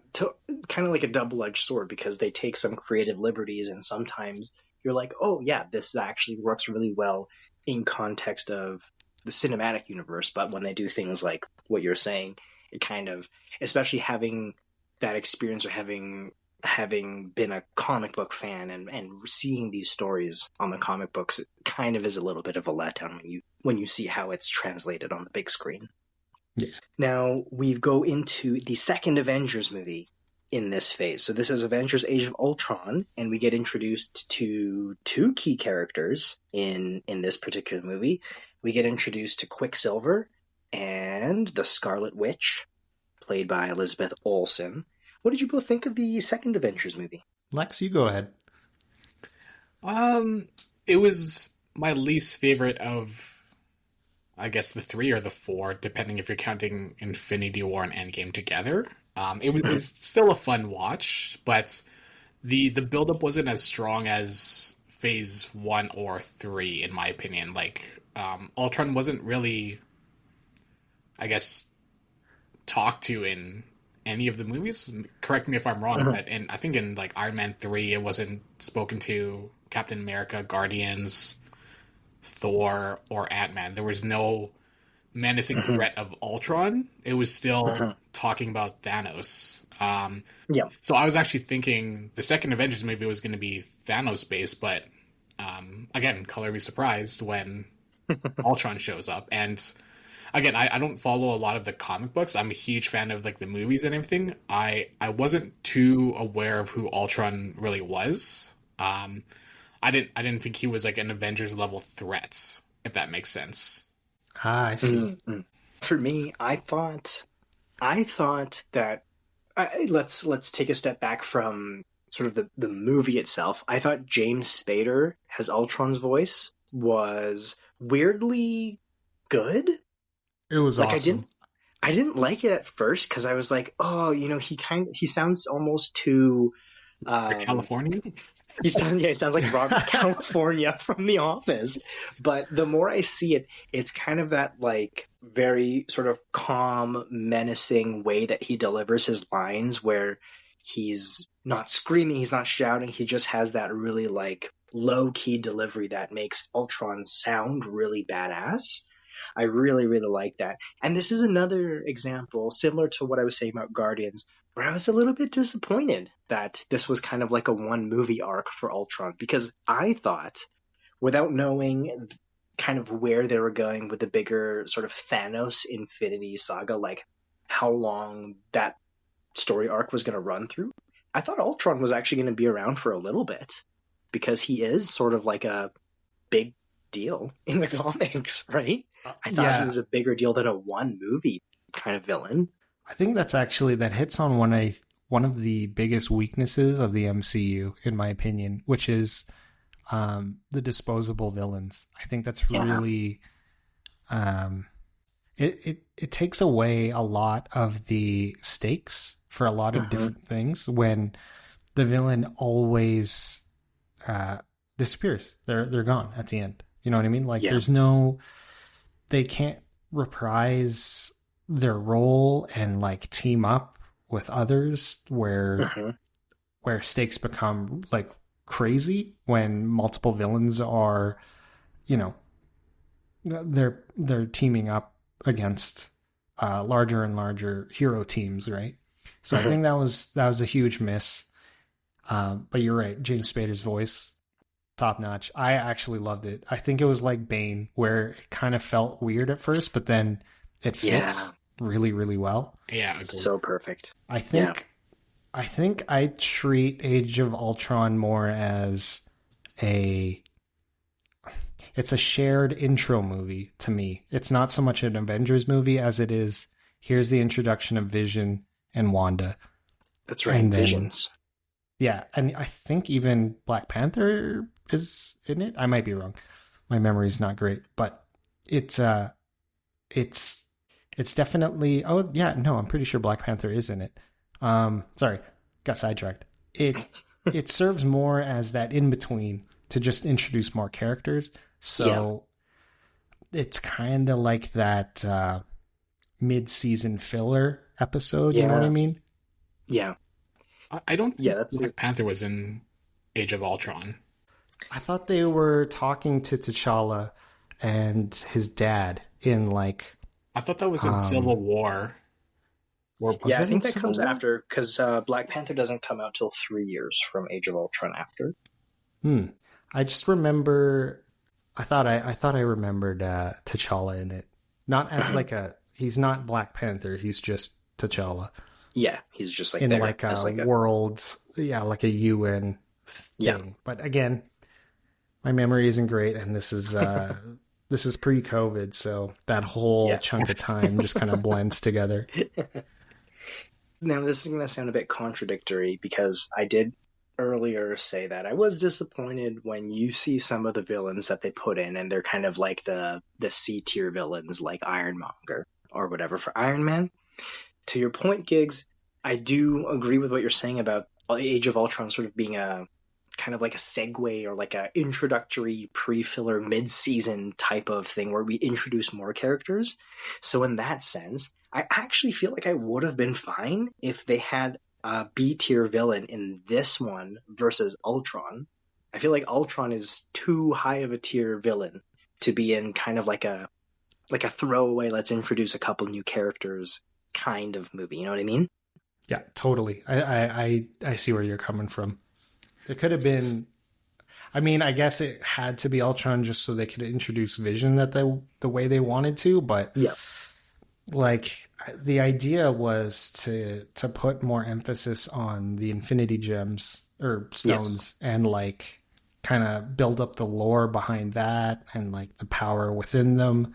kind of like a double-edged sword, because they take some creative liberties, and sometimes you're like, oh yeah, this actually works really well in context of the cinematic universe, but when they do things like what you're saying, it kind of, especially having that experience or having having been a comic book fan and seeing these stories on the comic books, it kind of is a little bit of a letdown when you see how it's translated on the big screen. Yeah. Now we go into the second Avengers movie in this phase. So this is Avengers Age of Ultron, and we get introduced to two key characters in this particular movie. We get introduced to Quicksilver and the Scarlet Witch, played by Elizabeth Olsen. What did you both think of the second Avengers movie? Lex, you go ahead. It was my least favorite of, I guess, the three or the four, depending if you're counting Infinity War and Endgame together. It was still a fun watch, but the build-up wasn't as strong as Phase 1 or 3, in my opinion. Like, Ultron wasn't really, I guess, talked to in any of the movies. Correct me if I'm wrong, but I think in like Iron Man 3, it wasn't spoken to. Captain America, Guardians, Thor, or Ant-Man. There was no menacing threat of Ultron. It was still talking about Thanos. So I was actually thinking the second Avengers movie was going to be Thanos-based, but again, color me surprised when Ultron shows up. And again, I don't follow a lot of the comic books. I'm a huge fan of like the movies and everything. I wasn't too aware of who Ultron really was. I didn't think he was like an Avengers level threat, if that makes sense. Ah, I see. Mm-hmm. For me, I thought that let's take a step back from sort of the movie itself. I thought James Spader as Ultron's voice was weirdly good. It was like awesome. I didn't like it at first because I was like, oh, he sounds almost too California. He sounds like Robert California from The Office. But the more I see it, it's kind of that like very sort of calm, menacing way that he delivers his lines, where he's not screaming, he's not shouting, he just has that really like low key delivery that makes Ultron sound really badass. I really, really like that. And this is another example, similar to what I was saying about Guardians, where I was a little bit disappointed that this was kind of like a one movie arc for Ultron, because I thought, without knowing kind of where they were going with the bigger sort of Thanos Infinity Saga, like how long that story arc was going to run through, I thought Ultron was actually going to be around for a little bit, because he is sort of like a big deal in the comics, right? I thought he was a bigger deal than a one movie kind of villain. I think that hits on one of the biggest weaknesses of the MCU, in my opinion, which is the disposable villains. I think that's really it takes away a lot of the stakes for a lot of different things when the villain always disappears. They're gone at the end. You know what I mean? Like they can't reprise their role and like team up with others where stakes become like crazy when multiple villains are, they're teaming up against larger and larger hero teams, right? So I think that was a huge miss. But you're right, James Spader's voice, top notch. I actually loved it. I think it was like Bane, where it kind of felt weird at first, but then it fits really, really well. Yeah, so perfect. I think I treat Age of Ultron more as it's a shared intro movie to me. It's not so much an Avengers movie as it is, here's the introduction of Vision and Wanda. That's right, Visions. Yeah, and I think even Black Panther is in it. I might be wrong. My memory's not great, but it's definitely. Oh yeah, no, I'm pretty sure Black Panther is in it. Sorry, got sidetracked. It serves more as that in between to just introduce more characters. So it's kind of like that mid-season filler episode. You know what I mean? Yeah. I don't think Black Panther was in Age of Ultron. I thought they were talking to T'Challa and his dad in like... I thought that was in Civil War. Or was Yeah, I that in think that Civil comes War? after, because Black Panther doesn't come out till 3 years from Age of Ultron after. I just remember. I thought I remembered T'Challa in it, not as like a. He's not Black Panther. He's just T'Challa Yeah, he's just like in there like as a like a world, yeah, like a UN yeah. thing. But again, my memory isn't great, and this is pre-COVID, so that whole Yeah. chunk of time just kind of blends together. Now this is going to sound a bit contradictory because I did earlier say that I was disappointed when you see some of the villains that they put in, and they're kind of like the C tier villains like Ironmonger or whatever for Iron Man. To your point, Gigs, I do agree with what you're saying about Age of Ultron sort of being a kind of like a segue or like a introductory pre-filler mid-season type of thing where we introduce more characters. So in that sense, I actually feel like I would have been fine if they had a B-tier villain in this one versus Ultron. I feel like Ultron is too high of a tier villain to be in kind of like a throwaway, let's introduce a couple new characters kind of movie. You know what I mean? Yeah, totally. I see where you're coming from. There could have been. I mean, I guess it had to be Ultron just so they could introduce Vision the way they wanted to, but Yeah. like the idea was to put more emphasis on the Infinity Gems or stones and like kind of build up the lore behind that and like the power within them.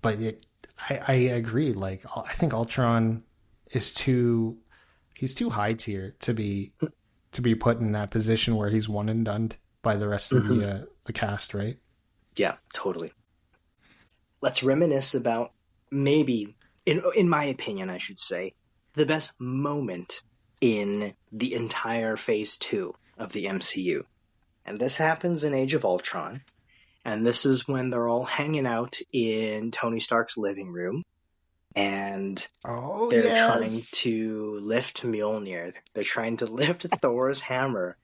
But I agree. Like I think Ultron is he's too high tier to be put in that position where he's one and done by the rest of the cast, right? Yeah, totally. Let's reminisce about maybe, in my opinion, I should say, the best moment in the entire Phase 2 of the MCU. And this happens in Age of Ultron. And this is when they're all hanging out in Tony Stark's living room. And they're trying to lift Mjolnir. They're trying to lift Thor's hammer.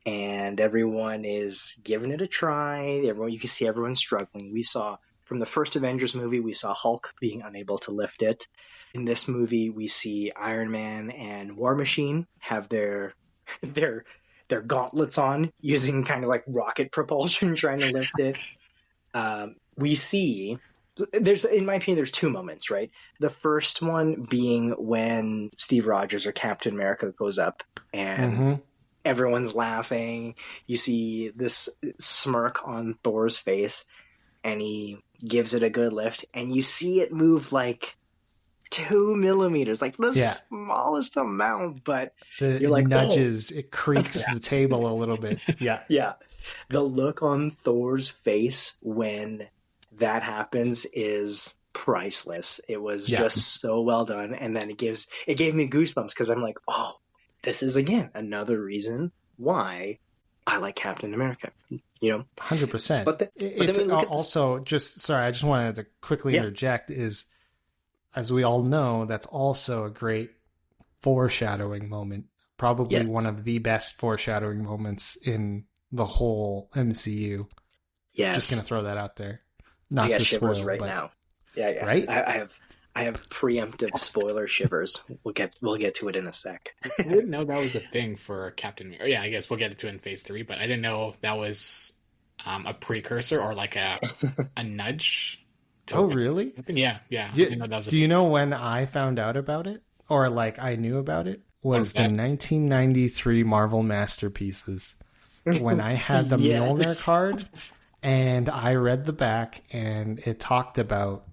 And everyone is giving it a try. You can see everyone struggling. We saw, from the first Avengers movie, we saw Hulk being unable to lift it. In this movie, we see Iron Man and War Machine have their gauntlets on, using kind of like rocket propulsion, trying to lift it. We see... in my opinion, there's two moments, right? The first one being when Steve Rogers or Captain America goes up and everyone's laughing. You see this smirk on Thor's face and he gives it a good lift and you see it move like 2 millimeters, like the smallest amount, but you're like, nudges, it creaks the table a little bit. Yeah. Yeah. The look on Thor's face when that happens is priceless. It was just so well done. And then it gave me goosebumps because I'm like, oh, this is again another reason why I like Captain America. 100%. But it's also just, sorry, I just wanted to quickly interject is, as we all know, that's also a great foreshadowing moment. Probably one of the best foreshadowing moments in the whole MCU. Yes. Just going to throw that out there. I got shivers right now. Yeah. Right? I have preemptive spoiler shivers. We'll get to it in a sec. I didn't know that was the thing for Captain America. Yeah, I guess we'll get to it in Phase 3, but I didn't know that was a precursor or like a nudge. Oh, really? Yeah. I didn't know that was do you know when I found out about it? Or like I knew about it? Was the 1993 Marvel Masterpieces. When I had the Mjolnir card and I read the back and it talked about,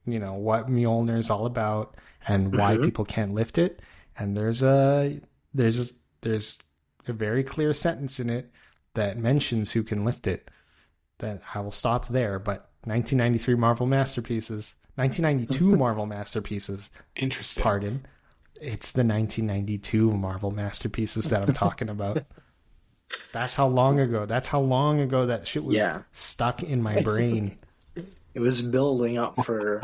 what Mjolnir is all about and why people can't lift it. And there's a very clear sentence in it that mentions who can lift it. That I will stop there, but 1993 Marvel Masterpieces, 1992 Marvel Masterpieces. Interesting. Pardon. It's the 1992 Marvel Masterpieces that I'm talking about. That's how long ago that shit was stuck in my brain. It was building up for,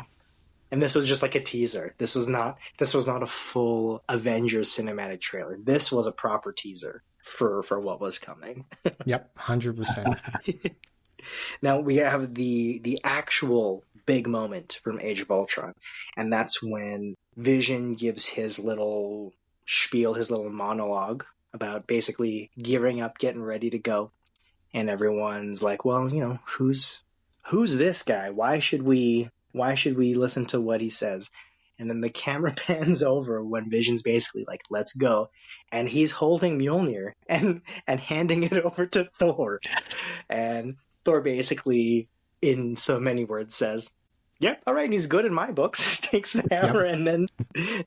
and this was just like a teaser. This was not a full Avengers cinematic trailer. This was a proper teaser for what was coming. Yep, 100%. Now we have the actual big moment from Age of Ultron, and that's when Vision gives his little spiel, his little monologue about basically gearing up, getting ready to go. And everyone's like, well, who's this guy? Why should we listen to what he says? And then the camera pans over when Vision's basically like, let's go. And he's holding Mjolnir and handing it over to Thor. And Thor basically, in so many words, says, yep, all right, he's good in my books. Takes the hammer, and then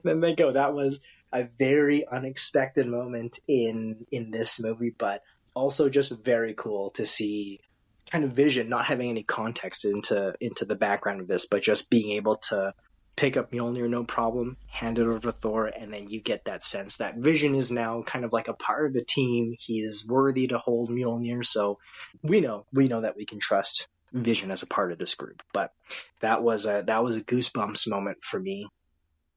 they go. That was a very unexpected moment in this movie, but also just very cool to see kind of Vision not having any context into the background of this, but just being able to pick up Mjolnir, no problem, hand it over to Thor, and then you get that sense that Vision is now kind of like a part of the team. He's worthy to hold Mjolnir, so we know that we can trust Vision as a part of this group. But that was a goosebumps moment for me.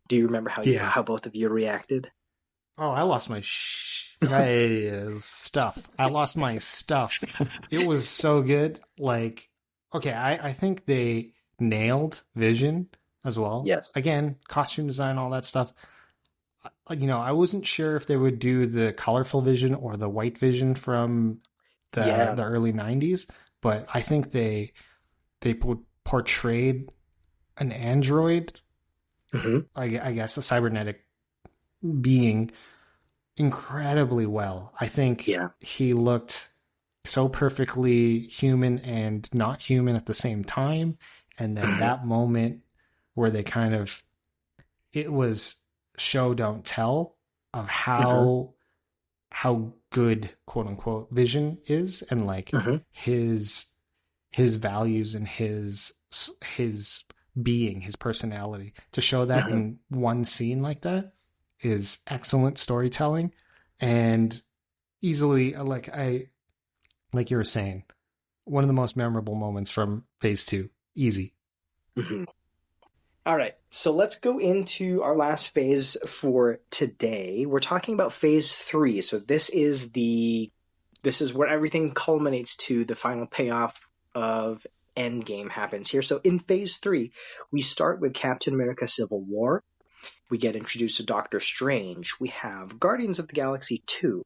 Do you remember how both of you reacted? Oh, I lost my stuff. I lost my stuff. It was so good. Like, okay, I think they nailed Vision as well. Yes. Again, costume design, all that stuff. I wasn't sure if they would do the colorful Vision or the white Vision from the early 90s, but I think they portrayed an android, I guess a cybernetic being, incredibly well. I think he looked so perfectly human and not human at the same time. And then that moment where they it was show don't tell of how good, quote unquote, Vision is, and like his values and his being, his personality, to show that in one scene like that is excellent storytelling, and easily, like you were saying, one of the most memorable moments from Phase 2. Easy. All right, so let's go into our last phase for today. We're talking about Phase 3. So this is where everything culminates to the final payoff of Endgame happens here. So in Phase 3, we start with Captain America Civil War. We get introduced to Doctor Strange. We have Guardians of the Galaxy 2.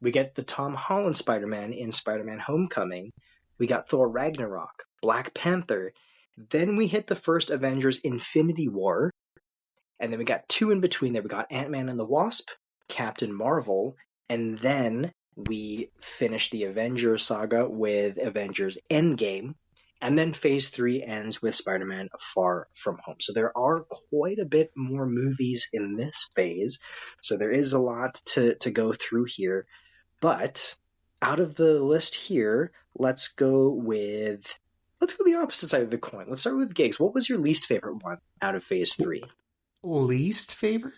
We get the Tom Holland Spider-Man in Spider-Man Homecoming. We got Thor Ragnarok, Black Panther. Then we hit the first Avengers Infinity War. And then we got two in between there. We got Ant-Man and the Wasp, Captain Marvel, and then we finished the Avengers saga with Avengers Endgame. And then Phase 3 ends with Spider-Man Far From Home. So there are quite a bit more movies in this phase. So there is a lot to go through here. But out of the list here, let's go the opposite side of the coin. Let's start with Gigs. What was your least favorite one out of Phase 3? Least favorite?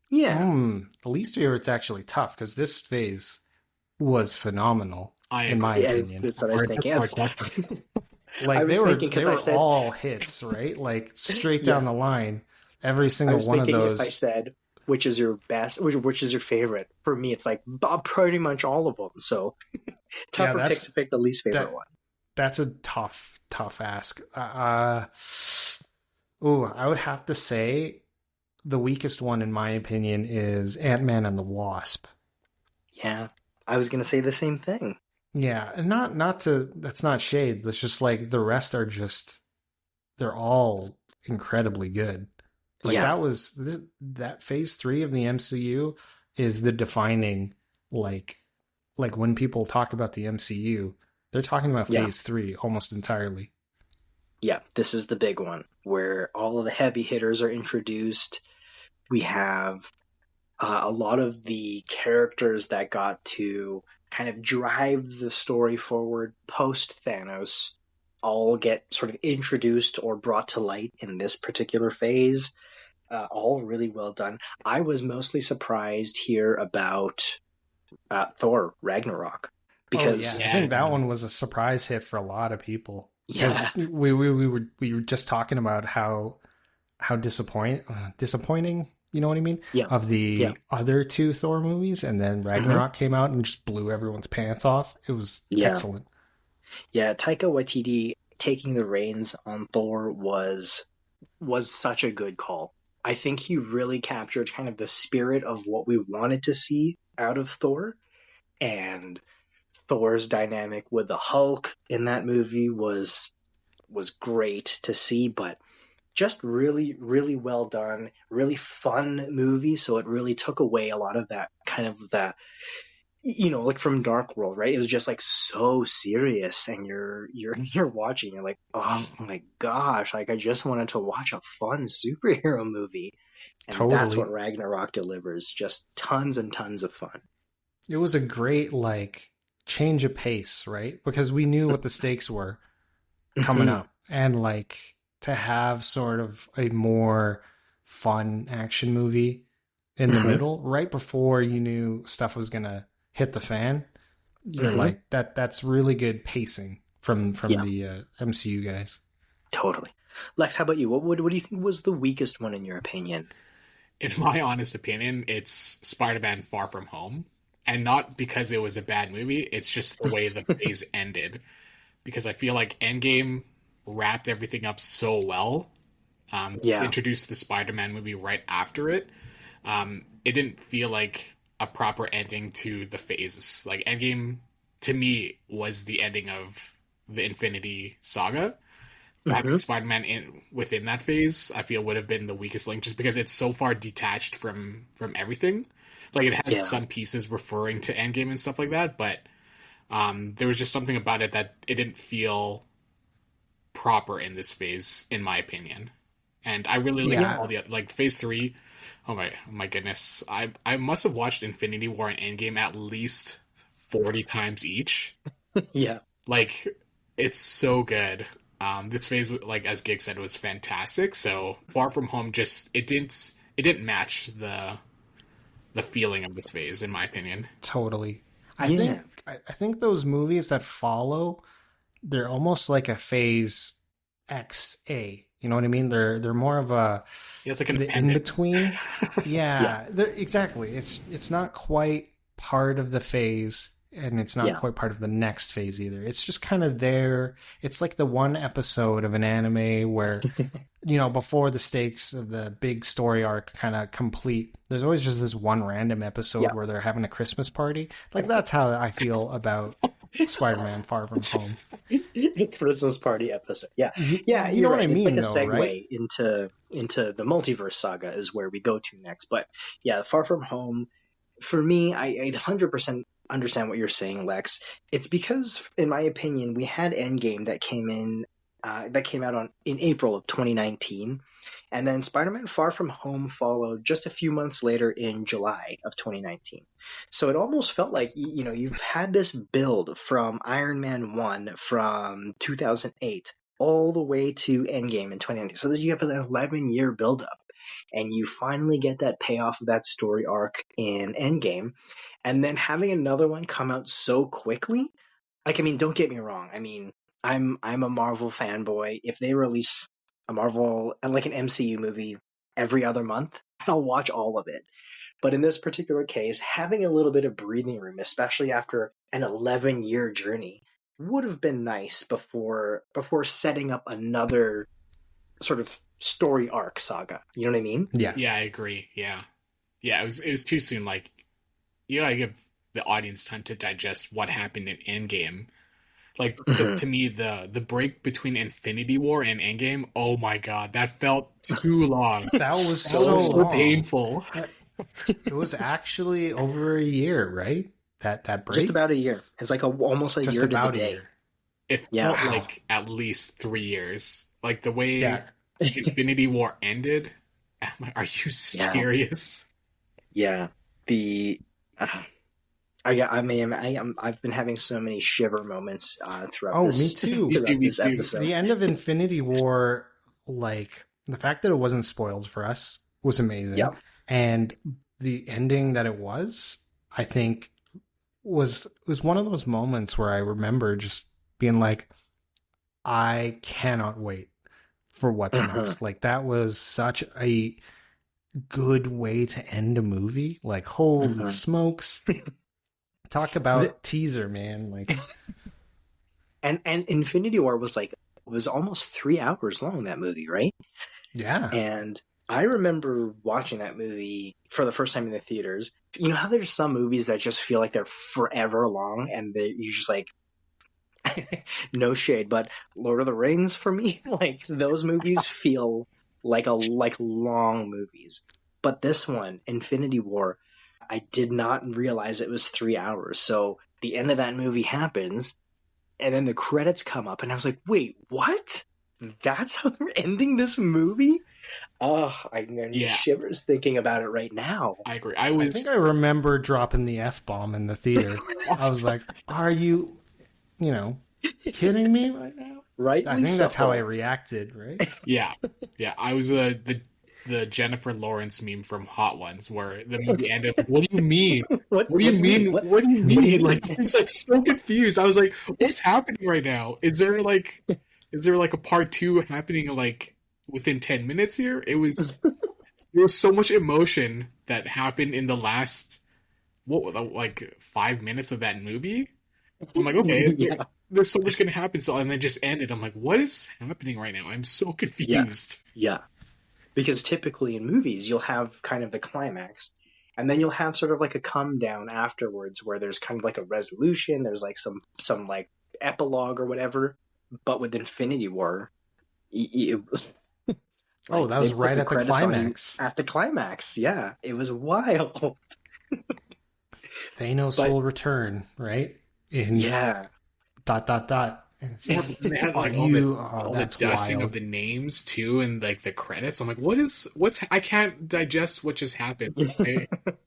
Yeah. The least favorite's actually tough, because this phase was phenomenal, in my opinion. That's what I was thinking. Like, they were all hits, right? Like, straight down the line. Every single one of those. If I said, which is your best, which is your favorite, for me, it's like pretty much all of them. So, tougher pick to pick the least favorite one. That's a tough ask. I would have to say the weakest one, in my opinion, is Ant-Man and the Wasp. Yeah, I was going to say the same thing. Yeah, and that's not shade. It's just like the rest are they're all incredibly good. Like that Phase 3 of the MCU is the defining, like when people talk about the MCU, they're talking about Phase 3 almost entirely. Yeah, this is the big one where all of the heavy hitters are introduced. We have a lot of the characters that got to kind of drive the story forward post Thanos all get sort of introduced or brought to light in this particular phase. All really well done. I was mostly surprised here about Thor Ragnarok, because I think that one was a surprise hit for a lot of people. Because we were just talking about how disappointing, you know what I mean? Yeah. Of the other two Thor movies, and then Ragnarok came out and just blew everyone's pants off. It was excellent. Yeah, Taika Waititi taking the reins on Thor was such a good call. I think he really captured kind of the spirit of what we wanted to see out of Thor. And Thor's dynamic with the Hulk in that movie was great to see, but just really, really well done, really fun movie. So it really took away a lot of that kind of that, like from Dark World, right? It was just like so serious, and you're watching, you're like, oh my gosh, like I just wanted to watch a fun superhero movie, and Totally. that's what Ragnarok delivers. Just tons and tons of fun. It was a great like change of pace, right? Because we knew what the stakes were coming up, and like to have sort of a more fun action movie in the middle, right before you knew stuff was gonna hit the fan. You're like, that's really good pacing from the MCU guys. Totally. Lex, how about you? What do you think was the weakest one in your opinion? In my honest opinion, it's Spider-Man Far From Home. And not because it was a bad movie, it's just the way the phase ended. Because I feel like Endgame wrapped everything up so well. To introduce the Spider-Man movie right after it. It didn't feel like a proper ending to the phases. Like, Endgame, to me, was the ending of the Infinity Saga. Having Spider-Man within that phase, I feel would have been the weakest link, just because it's so far detached from everything. Like, it had some pieces referring to Endgame and stuff like that, but there was just something about it that it didn't feel proper in this phase, in my opinion. And I really like all the, like, phase 3. Oh my goodness. I must have watched Infinity War and Endgame at least 40 times each. Yeah. Like, it's so good. This phase, like, as Gig said, was fantastic. So Far From Home it didn't match the feeling of this phase, in my opinion. Totally. I think those movies that follow, they're almost like a phase XA. You know what I mean? They're more of a it's like an in between. Yeah, exactly. It's not quite part of the phase, and it's not quite part of the next phase either. It's just kind of there. It's like the one episode of an anime where, before the stakes of the big story arc kind of complete, there's always just this one random episode where they're having a Christmas party. Like, that's how I feel about Spider-Man Far From Home. Christmas party episode. Yeah. You know what I mean, it's like a though, segue right? into the multiverse saga is where we go to next. But yeah, Far From Home, for me, I 100% understand what you're saying, Lex. It's because, in my opinion, we had Endgame that came out in April of 2019, and then Spider-Man Far From Home followed just a few months later in July of 2019. So it almost felt like, you've had this build from Iron Man 1 from 2008 all the way to Endgame in 2019. So you have an 11-year buildup, and you finally get that payoff of that story arc in Endgame, and then having another one come out so quickly. Like, I mean, don't get me wrong. I mean, I'm a Marvel fanboy. If they release a Marvel, like an MCU movie every other month, I'll watch all of it. But in this particular case, having a little bit of breathing room, especially after an 11-year journey, would have been nice before setting up another sort of story arc saga. You know what I mean? Yeah. Yeah, I agree. Yeah. It was too soon. Like, you gotta give the audience time to digest what happened in Endgame. Like, to me, the break between Infinity War and Endgame, oh my god, that felt too long. That was so painful. It was actually over a year, right? That break? Just about a year. It's like almost a Just year to the about a day. year. It felt like at least 3 years. Like, the way Infinity War ended, I'm like, are you serious? Yeah. I've been having so many shiver moments throughout this. Me too. This episode. The end of Infinity War, like, the fact that it wasn't spoiled for us was amazing. Yep. And the ending that it was, I think, was one of those moments where I remember just being like, I cannot wait for what's next. Like, that was such a good way to end a movie. Like, holy smokes. Talk about teaser, man. Like, and Infinity War was almost 3 hours long, that movie, right? Yeah. And I remember watching that movie for the first time in the theaters. You know how there's some movies that just feel like they're forever long, and you just like, no shade, but Lord of the Rings for me, like those movies feel like long movies. But this one, Infinity War, I did not realize it was 3 hours. So the end of that movie happens, and then the credits come up, and I was like, wait, what? That's how they're ending this movie? Oh, I'm getting shivers thinking about it right now. I agree. I think I remember dropping the F-bomb in the theater. I was like, are you kidding me right now? Right? I think that's how I reacted, right? Yeah. I was the Jennifer Lawrence meme from Hot Ones, where the movie ended. Like, what do you mean? What do you mean? What do you mean? Like, he's like so confused. I was like, what's happening right now? Is there like a part 2 happening like within 10 minutes here? There was so much emotion that happened in the last 5 minutes of that movie. I'm like, okay, there's so much going to happen. So, and then just ended. I'm like, what is happening right now? I'm so confused. Yeah. Because typically in movies, you'll have kind of the climax, and then you'll have sort of like a come down afterwards where there's kind of like a resolution. There's like some like epilogue or whatever. But with Infinity War, that was right at the climax. At the climax, yeah. It was wild. Thanos will return, right? Yeah. ... And they had like all the dusting of the names too, and like the credits. I'm like, what's I can't digest what just happened.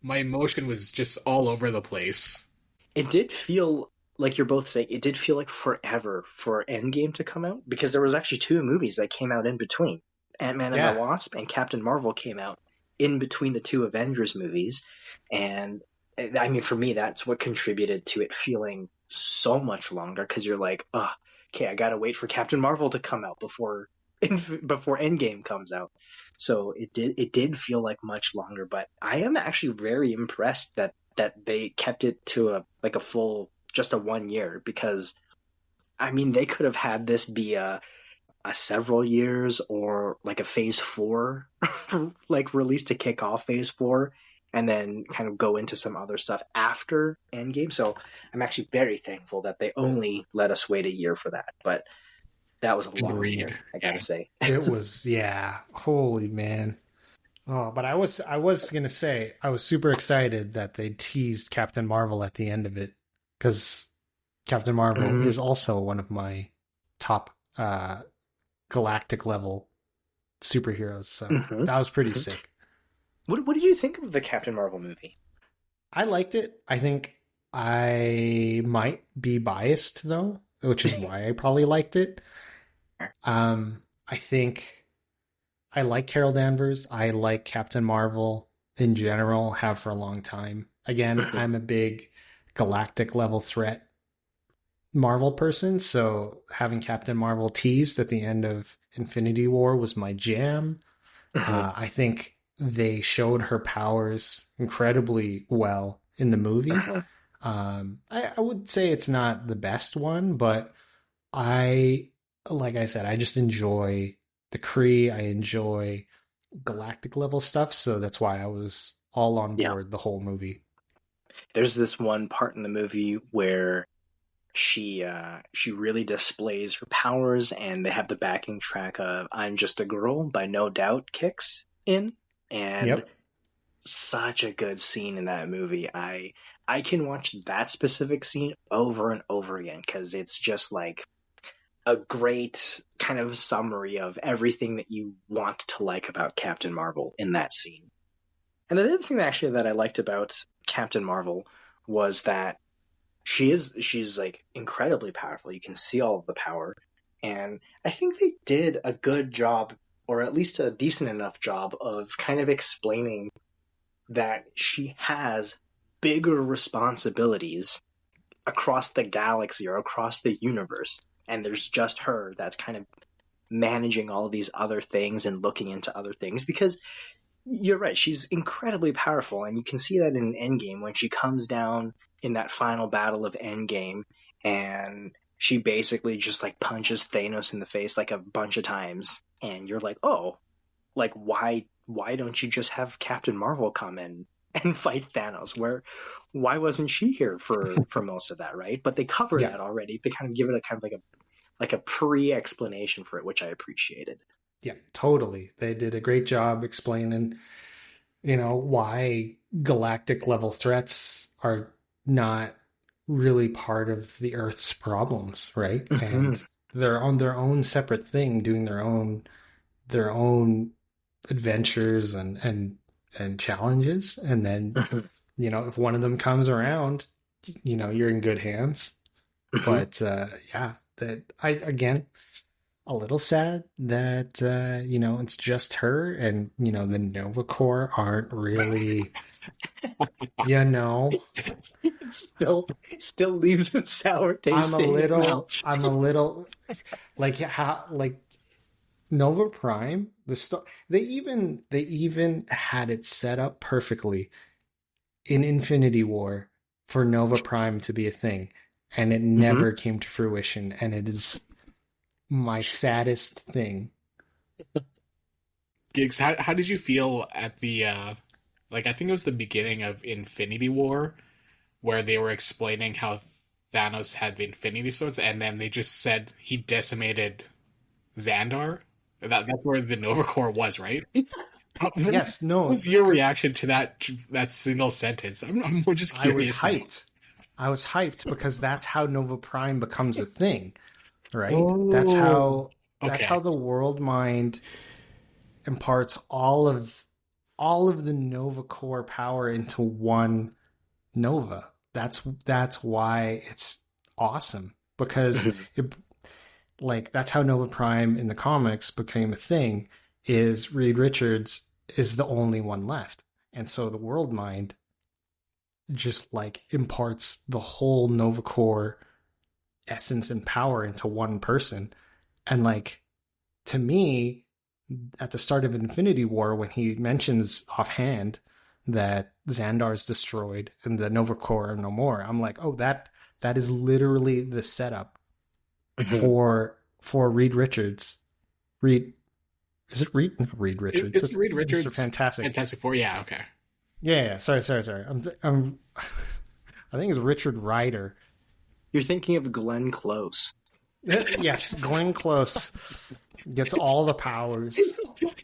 My emotion was just all over the place. It did feel like you're both saying, it did feel like forever for Endgame to come out, because there was actually 2 movies that came out in between. Ant-Man and the Wasp and Captain Marvel came out in between the 2 Avengers movies, and I mean, for me, that's what contributed to it feeling so much longer, because you're like, oh, okay, I gotta wait for Captain Marvel to come out before Endgame comes out. So it did feel like much longer, but I am actually very impressed that they kept it to a full, just a 1 year, because I mean, they could have had this be a several years, or like a phase 4 like release to kick off phase 4, and then kind of go into some other stuff after Endgame. So I'm actually very thankful that they only let us wait a year for that. But that was a long year, I gotta say. It was, yeah. Holy man. Oh, but I was gonna say, I was super excited that they teased Captain Marvel at the end of it, because Captain Marvel is also one of my top galactic level superheroes. So that was pretty sick. What did you think of the Captain Marvel movie? I liked it. I think I might be biased though, which is why I probably liked it. I think I like Carol Danvers. I like Captain Marvel in general, have for a long time. Again, I'm a big galactic level threat Marvel person, so having Captain Marvel teased at the end of Infinity War was my jam. I think they showed her powers incredibly well in the movie. I would say it's not the best one, but like I said, I just enjoy the Kree. I enjoy galactic level stuff, so that's why I was all on board the whole movie. There's this one part in the movie where she really displays her powers, and they have the backing track of "I'm Just a Girl" by No Doubt kicks in. And such a good scene in that movie. I can watch that specific scene over and over again, because it's just like a great kind of summary of everything that you want to like about Captain Marvel in that scene. And the other thing that I liked about Captain Marvel was that she's like incredibly powerful. You can see all of the power, and I think they did a good job, or at least a decent enough job, of kind of explaining that she has bigger responsibilities across the galaxy or across the universe. And there's just her that's kind of managing all of these other things and looking into other things, because you're right, she's incredibly powerful. And you can see that in Endgame when she comes down in that final battle of Endgame, and she basically just like punches Thanos in the face like a bunch of times. And you're like, oh, like why why don't you just have Captain Marvel come in and fight Thanos? Why wasn't she here for most of that, right? But they cover Yeah. that already. They kind of give it a kind of like a pre-explanation for it, which I appreciated. Yeah, totally. They did a great job explaining, why galactic level threats are not really part of the Earth's problems, right? And they're on their own separate thing, doing their own adventures and challenges. And then, if one of them comes around, you're in good hands. But again, a little sad that it's just her, and the Nova Corps aren't really still leaves a sour taste in your mouth. I'm a little like Nova Prime, they even had it set up perfectly in Infinity War for Nova Prime to be a thing, and it never came to fruition, and it is my saddest thing. Gigs, how did you feel at the I think it was the beginning of Infinity War, where they were explaining how Thanos had the Infinity Stones, and then they just said he decimated Xandar? That's where the Nova Corps was, right? Yes, no. What was your reaction to that single sentence? I'm just curious. I was hyped because that's how Nova Prime becomes a thing, right? Oh, that's how the world mind imparts all of the Nova Corps power into one Nova. That's why it's awesome, because that's how Nova Prime in the comics became a thing. Is Reed Richards is the only one left, and so the world mind just imparts the whole Nova Corps essence and power into one person. And to me, at the start of Infinity War, when he mentions offhand that Xandar's destroyed and the Nova Corps are no more, I'm like, oh, that is literally the setup for Reed Richards. Is it Reed? Not Reed Richards. It's Reed Richards. Mr. Fantastic. Fantastic Four, yeah, okay. Yeah. Sorry. I think it's Richard Rider. You're thinking of Glenn Close. Yes, Glenn Close gets all the powers.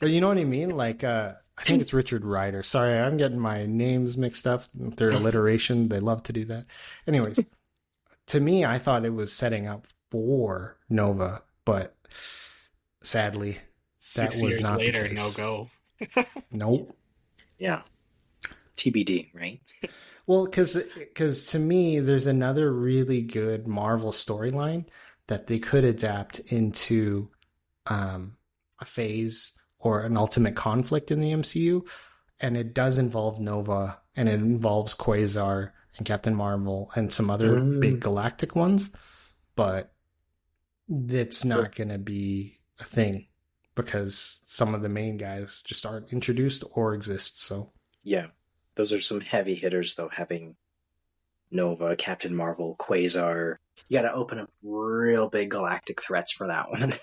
But you know what I mean? I think it's Richard Rider. Sorry, I'm getting my names mixed up. Their alliteration, they love to do that. Anyways, to me, I thought it was setting up for Nova, but sadly, that 6 was years not later, the case. no go. Nope. Yeah. TBD, right? Well, because to me, there's another really good Marvel storyline that they could adapt into a phase or an ultimate conflict in the MCU, and it does involve Nova, and it involves Quasar and Captain Marvel and some other big galactic ones, but it's not going to be a thing because some of the main guys just aren't introduced or exist. So yeah, those are some heavy hitters, though, having Nova, Captain Marvel, Quasar. You got to open up real big galactic threats for that one.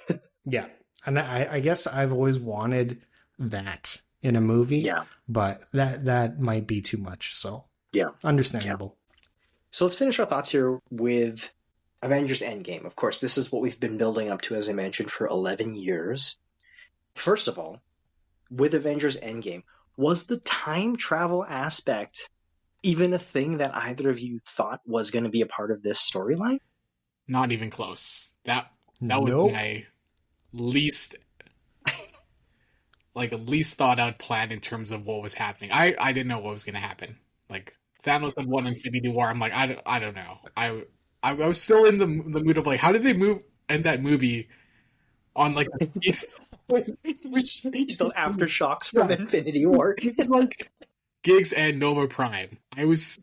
Yeah. And I guess I've always wanted that in a movie. Yeah. But that might be too much. So yeah, understandable. Yeah. So let's finish our thoughts here with Avengers Endgame. Of course, this is what we've been building up to, as I mentioned, for 11 years. First of all, with Avengers Endgame, was the time travel aspect even a thing that either of you thought was going to be a part of this storyline? Not even close. That was my least least thought out plan in terms of what was happening. I didn't know what was going to happen. Thanos had won Infinity War. I'm like, I don't know. I was still in the mood of how did they end that movie on still aftershocks from Infinity War. It's Gigs and Nova Prime. I was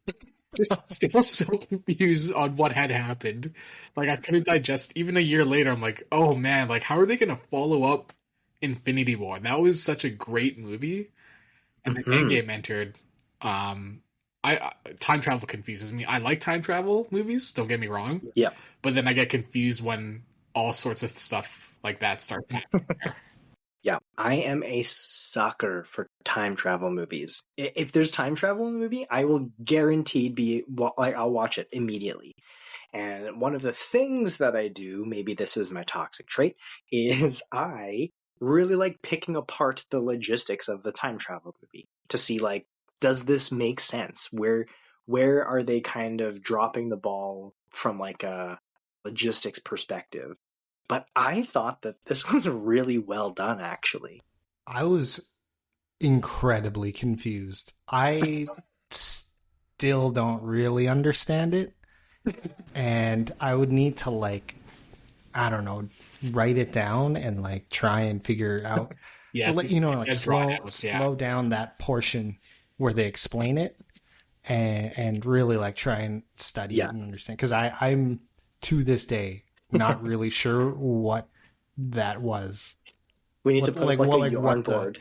just still so confused on what had happened. I couldn't digest. Even a year later, I'm like, oh man, how are they going to follow up Infinity War? That was such a great movie. And then Endgame entered. Time travel confuses me. I like time travel movies, don't get me wrong. Yeah. But then I get confused when all sorts of stuff like that starts happening. Yeah, I am a sucker for time travel movies. If there's time travel in the movie, I will guaranteed be like I'll watch it immediately. And one of the things that I do, maybe this is my toxic trait, is I really like picking apart the logistics of the time travel movie to see like, does this make sense? Where are they kind of dropping the ball from like a logistics perspective? But I thought that this was really well done, actually. I was incredibly confused. I still don't really understand it. And I would need to, like, I don't know, write it down and like try and figure out. Yeah, like, you know, like slow down that portion where they explain it, and really like try and study it and understand. Because I'm to this day not really sure what that was. We need to put like a yarn board.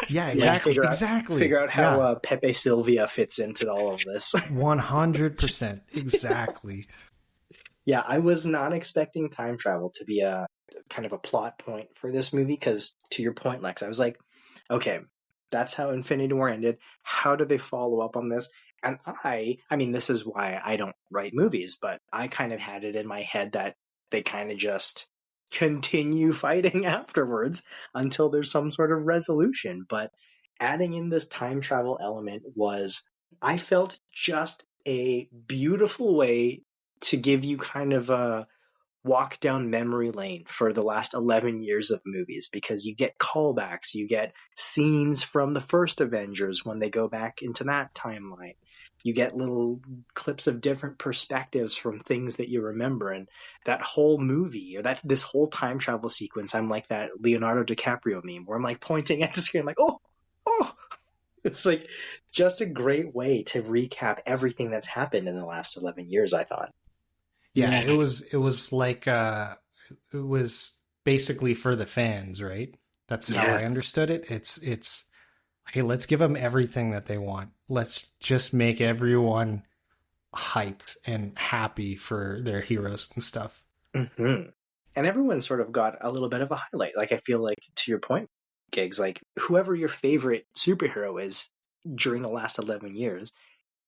Yeah, exactly. Figure out how Pepe Sylvia fits into all of this. 100%. Exactly. Yeah, I was not expecting time travel to be a kind of a plot point for this movie because, to your point, Lex, I was like, okay, that's how Infinity War ended. How do they follow up on this? And I mean, this is why I don't write movies, but I kind of had it in my head that they kind of just continue fighting afterwards until there's some sort of resolution. But adding in this time travel element was, I felt, just a beautiful way to give you kind of a walk down memory lane for the last 11 years of movies, because you get callbacks, you get scenes from the first Avengers when they go back into that timeline. You get little clips of different perspectives from things that you remember. And that whole movie, or this whole time travel sequence, I'm like that Leonardo DiCaprio meme where I'm like pointing at the screen like, oh. It's like just a great way to recap everything that's happened in the last 11 years, I thought. Yeah, it was like it was basically for the fans, right? That's how I understood it. It's hey, let's give them everything that they want. Let's just make everyone hyped and happy for their heroes and stuff. Mm-hmm. And everyone sort of got a little bit of a highlight. Like, I feel like, to your point, Gigs, like whoever your favorite superhero is during the last 11 years,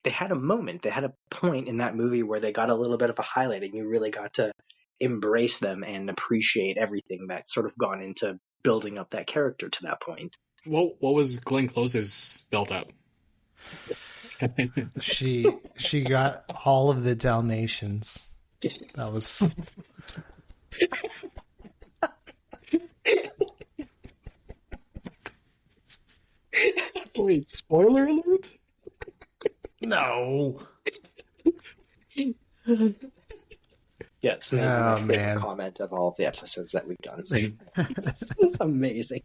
they had a moment, they had a point in that movie where they got a little bit of a highlight, and you really got to embrace them and appreciate everything that's sort of gone into building up that character to that point. What was Glenn Close's build up? She got all of the Dalmatians. That was Wait, spoiler alert? no. Yes, oh, man. Comment of all of the episodes that we've done. This is amazing.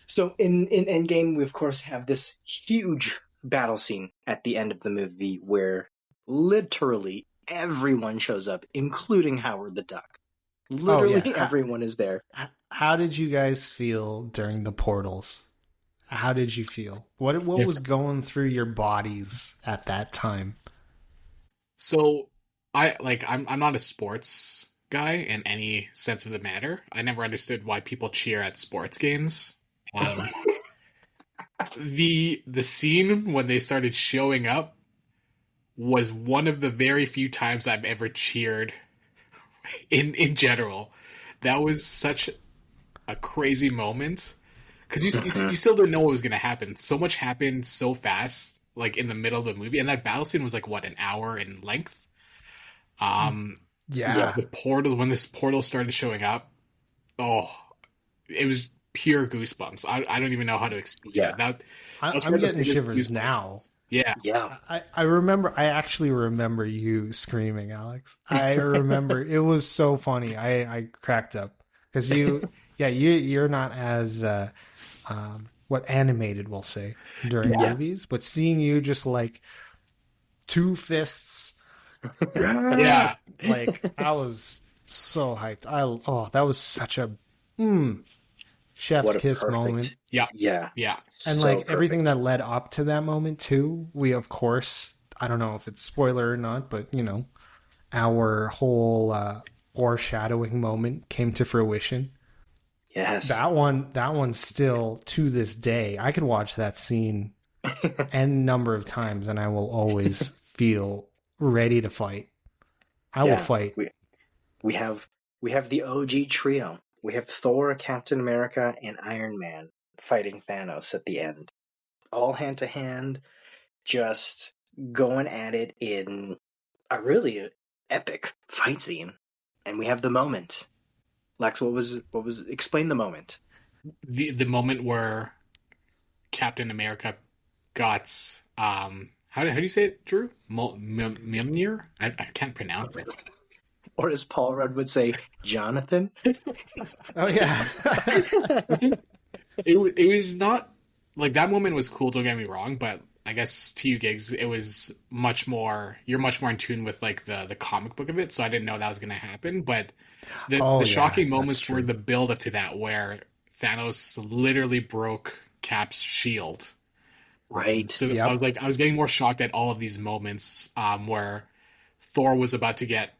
So in Endgame, we of course have this huge battle scene at the end of the movie where literally everyone shows up, including Howard the Duck. Literally everyone is there. How did you guys feel during the portals? How did you feel? What was going through your bodies at that time? So I'm not a sports guy in any sense of the matter. I never understood why people cheer at sports games. The scene when they started showing up was one of the very few times I've ever cheered in general. That was such a crazy moment. Because you still didn't know what was going to happen. So much happened so fast, like in the middle of the movie, and that battle scene was like an hour in length. The portal, when this portal started showing up, it was pure goosebumps. I don't even know how to explain it. That I'm getting shivers now. Yeah. I remember. I actually remember you screaming, Alex. I remember it was so funny. I cracked up because you're not as what animated we'll say during movies, but seeing you just like two fists, like I was so hyped. That was such a chef's kiss moment. Yeah. And so like everything that led up to that moment too. We of course, I don't know if it's spoiler or not, but our whole foreshadowing moment came to fruition. Yes. That one still to this day, I could watch that scene n number of times and I will always feel ready to fight. I will Yeah. fight. We have the OG trio. We have Thor, Captain America, and Iron Man fighting Thanos at the end. All hand to hand, just going at it in a really epic fight scene. And we have the moment. Lex, what was explain the moment. The moment where Captain America got how do you say it, Drew? Mjolnir? I can't pronounce. Or as Paul Rudd would say, Jonathan. Oh yeah. It was not like that moment was cool, don't get me wrong, but I guess to you gigs it was much more you're much more in tune with like the comic book of it, so I didn't know that was gonna happen. But the shocking moments were the build up to that where Thanos literally broke Cap's shield. Right. So I was getting more shocked at all of these moments where Thor was about to get,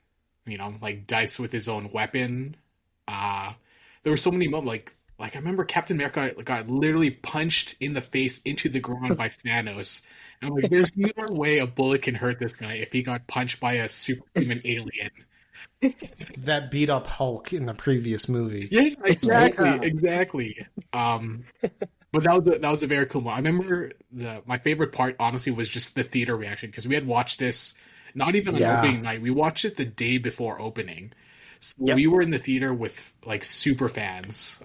like diced with his own weapon. There were so many moments like I remember Captain America got literally punched in the face into the ground by Thanos. And I'm like, there's no way a bullet can hurt this guy if he got punched by a superhuman alien. That beat up Hulk in the previous movie. Yeah, exactly. But that was a very cool one. I remember my favorite part, honestly, was just the theater reaction because we had watched this not even on opening night. We watched it the day before opening. So we were in the theater with like super fans.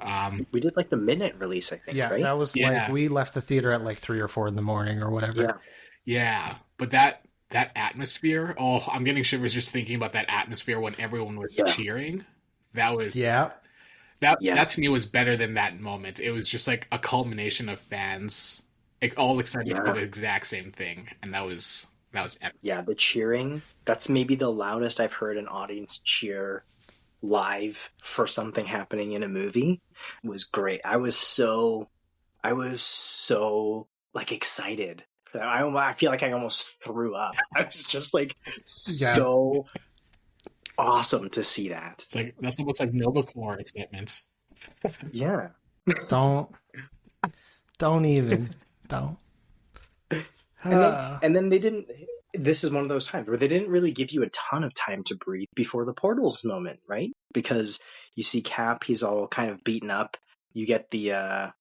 We did like the midnight release, I think. Yeah, right? that was like we left the theater at like 3 or 4 in the morning or whatever. Yeah. But that atmosphere, I'm getting shivers just thinking about that atmosphere when everyone was cheering. That was that to me was better than that moment. It was just like a culmination of fans all excited for the exact same thing, and that was epic. Yeah, the cheering, that's maybe the loudest I've heard an audience cheer live for something happening in a movie. It was great. I was so like excited. I feel like I almost threw up. I was just like so awesome to see that. It's like that's almost like Novacore excitement. Yeah. Don't even. And then they didn't. This is one of those times where they didn't really give you a ton of time to breathe before the portals moment, right? Because you see Cap, he's all kind of beaten up. You get the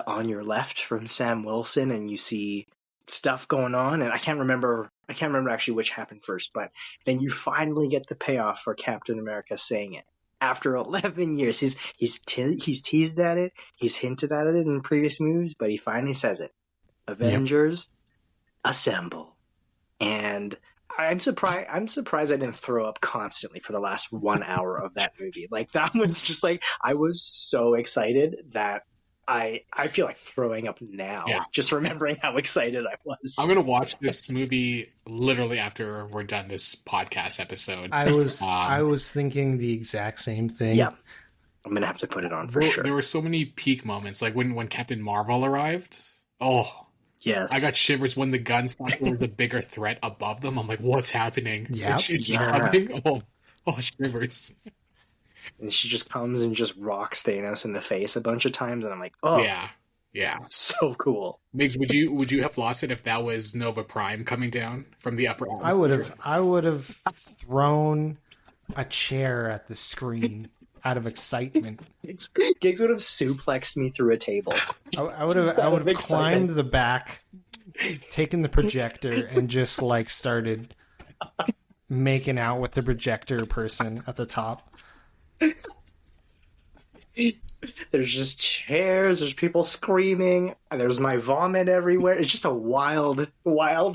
on your left from Sam Wilson, and you see stuff going on, and I can't remember actually which happened first, but then you finally get the payoff for Captain America saying it. After 11 years, he's teased at it, he's hinted at it in previous movies, but he finally says it. Avengers, assemble. And I'm surprised I didn't throw up constantly for the last 1 hour of that movie. Like that was just like I was so excited that I feel like throwing up now just remembering how excited I was. I'm gonna watch this movie literally after we're done this podcast episode. I was thinking the exact same thing. Yeah, I'm gonna have to put it on for sure. There were so many peak moments, like when Captain Marvel arrived. Oh, yes, I got shivers when the guns thought there was a bigger threat above them. I'm like, what's happening? Yeah, Oh, shivers. And she just comes and just rocks Thanos in the face a bunch of times, and I'm like, oh, yeah, so cool. Migs, would you have lost it if that was Nova Prime coming down from the upper? I would have thrown a chair at the screen out of excitement. Giggs would have suplexed me through a table. I would have climbed the back, taken the projector, and just like started making out with the projector person at the top. There's just chairs, there's people screaming, there's my vomit everywhere. It's just a wild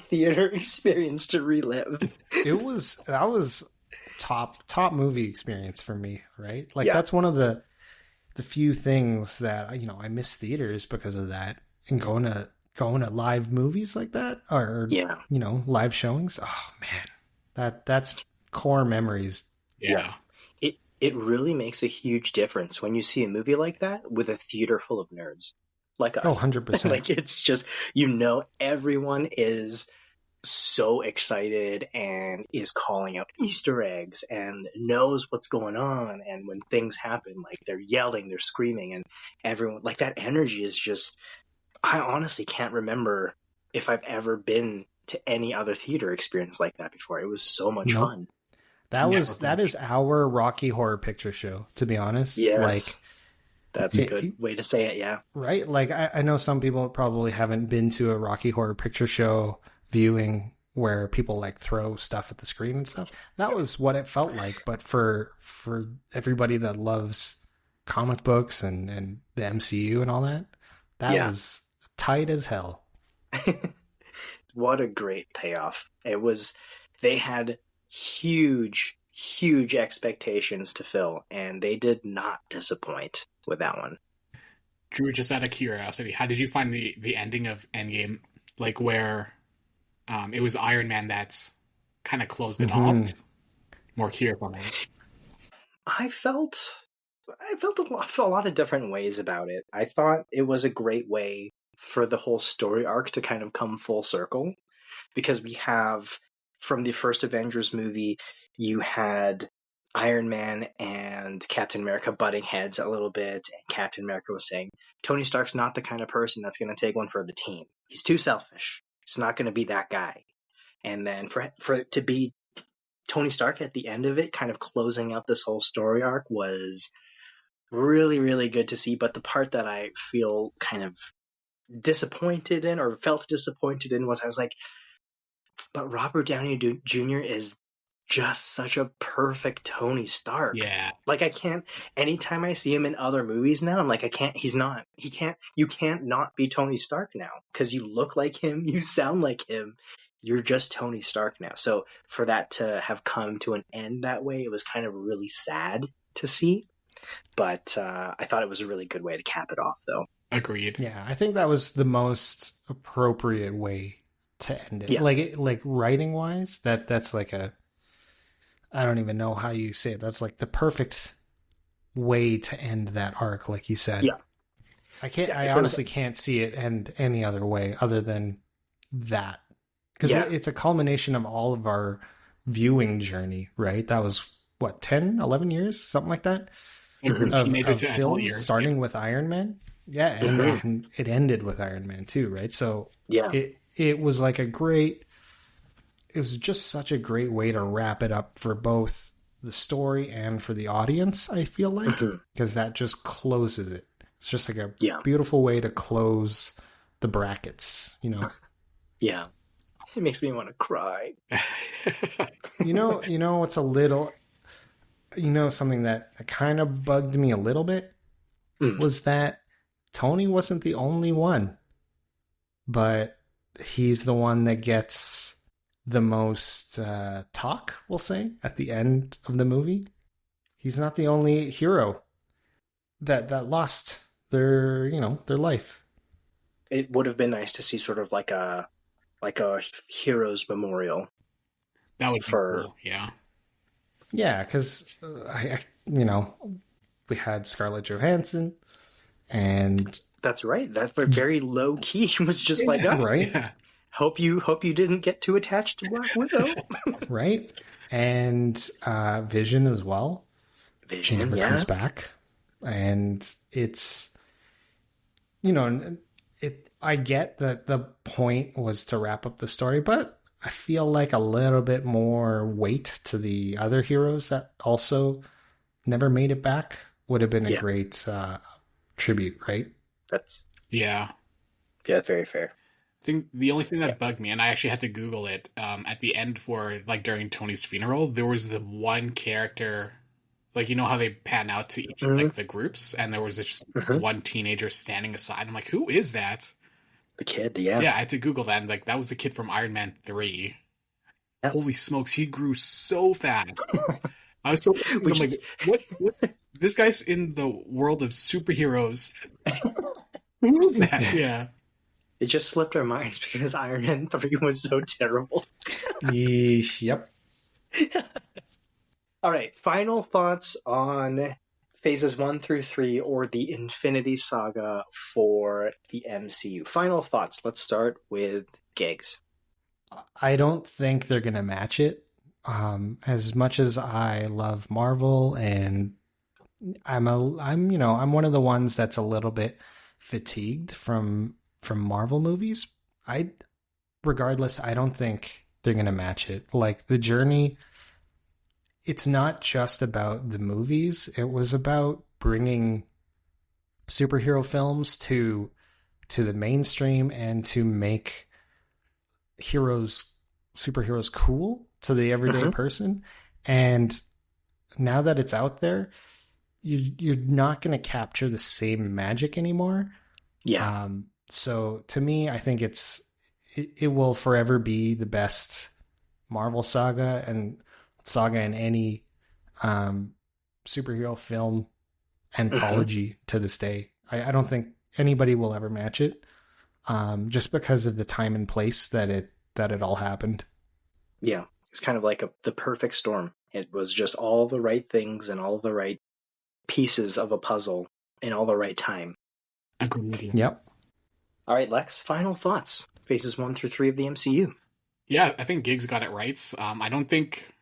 theater experience to relive. That was top movie experience for me, right? Like that's one of the few things that I miss theaters because of that, and going to live movies like that, or live showings. Oh man, that's core memories. Yeah. It really makes a huge difference when you see a movie like that with a theater full of nerds like us. Oh, 100%. Like it's just, everyone is so excited and is calling out Easter eggs and knows what's going on. And when things happen, like they're yelling, they're screaming, and everyone, like that energy is just, I honestly can't remember if I've ever been to any other theater experience like that before. It was so much fun. That is our Rocky Horror Picture Show, to be honest. Yeah. Like, that's a good way to say it, yeah. Right? Like, I know some people probably haven't been to a Rocky Horror Picture Show viewing where people like throw stuff at the screen and stuff. That was what it felt like. But for everybody that loves comic books and the MCU and all that, that was tight as hell. What a great payoff. They had huge expectations to fill, and they did not disappoint with that one. Drew, just out of curiosity, how did you find the ending of Endgame? Like where it was Iron Man that's kind of closed it off? More curious on that. I felt a lot of different ways about it. I thought it was a great way for the whole story arc to kind of come full circle, because we have, from the first Avengers movie, you had Iron Man and Captain America butting heads a little bit, and Captain America was saying, Tony Stark's not the kind of person that's going to take one for the team. He's too selfish. He's not going to be that guy. And then for it to be Tony Stark at the end of it, kind of closing out this whole story arc, was really, really good to see. But the part that I feel kind of disappointed in, or felt disappointed in, was I was like, but Robert Downey Jr. is just such a perfect Tony Stark. Yeah. Like, I can't, anytime I see him in other movies now, I'm like, you can't not be Tony Stark now, because you look like him, you sound like him, you're just Tony Stark now. So for that to have come to an end that way, it was kind of really sad to see. But I thought it was a really good way to cap it off, though. Agreed. Yeah, I think that was the most appropriate way to end it. Yeah. Like writing wise, that's like I don't even know how you say it. That's like the perfect way to end that arc, like you said. Yeah. I honestly can't see it end any other way other than that. Because it's a culmination of all of our viewing journey, right? That was, what, 10, 11 years? Something like that? Of films, starting with Iron Man. Yeah, and it ended with Iron Man too, right? So it was like it was just such a great way to wrap it up for both the story and for the audience, I feel like, because that just closes it. It's just like a beautiful way to close the brackets, you know? Yeah. It makes me want to cry. You know what's a little, something that kind of bugged me a little bit was that Tony wasn't the only one, but he's the one that gets the most talk, we'll say, at the end of the movie. He's not the only hero that lost their life. It would have been nice to see sort of like a hero's memorial. That would be cool, yeah. Yeah, because we had Scarlett Johansson, and that's right. That's very low key. It was just like, oh, right. Yeah. Hope you didn't get too attached to Black Widow. Right, and Vision as well. Vision, he never comes back, and it's I get that the point was to wrap up the story, but I feel like a little bit more weight to the other heroes that also never made it back would have been a great tribute, right? That's very fair. I think the only thing that bugged me, and I actually had to Google it, at the end for, like, during Tony's funeral, there was the one character, like, you know how they pan out to each like the groups, and there was just one teenager standing aside. I'm like, who is that? The kid, yeah. Yeah, I had to Google that, and like that was the kid from Iron Man 3. Yep. Holy smokes, he grew so fast. I was so I'm like, what this guy's in the world of superheroes. Who is that? Yeah. It just slipped our minds because Iron Man 3 was so terrible. Yep. All right, final thoughts on phases 1 through 3, or the Infinity Saga for the MCU. Final thoughts. Let's start with Gigs. I don't think they're gonna match it. As much as I love Marvel, and I'm one of the ones that's a little bit fatigued from Marvel movies. I Regardless, I don't think they're gonna match it. Like the journey, it's not just about the movies. It was about bringing superhero films to the mainstream and to make heroes superheroes cool to the everyday person. And now that it's out there, you're not going to capture the same magic anymore. Yeah. So to me, I think it will forever be the best Marvel saga in any superhero film anthology to this day. I don't think anybody will ever match it, just because of the time and place that it all happened. Yeah. It's kind of like the perfect storm. It was just all the right things and all the right pieces of a puzzle in all the right time. Agreed. Yep. All right, Lex, final thoughts. Phases 1 through 3 of the MCU. Yeah, I think Gigs got it right. I don't think,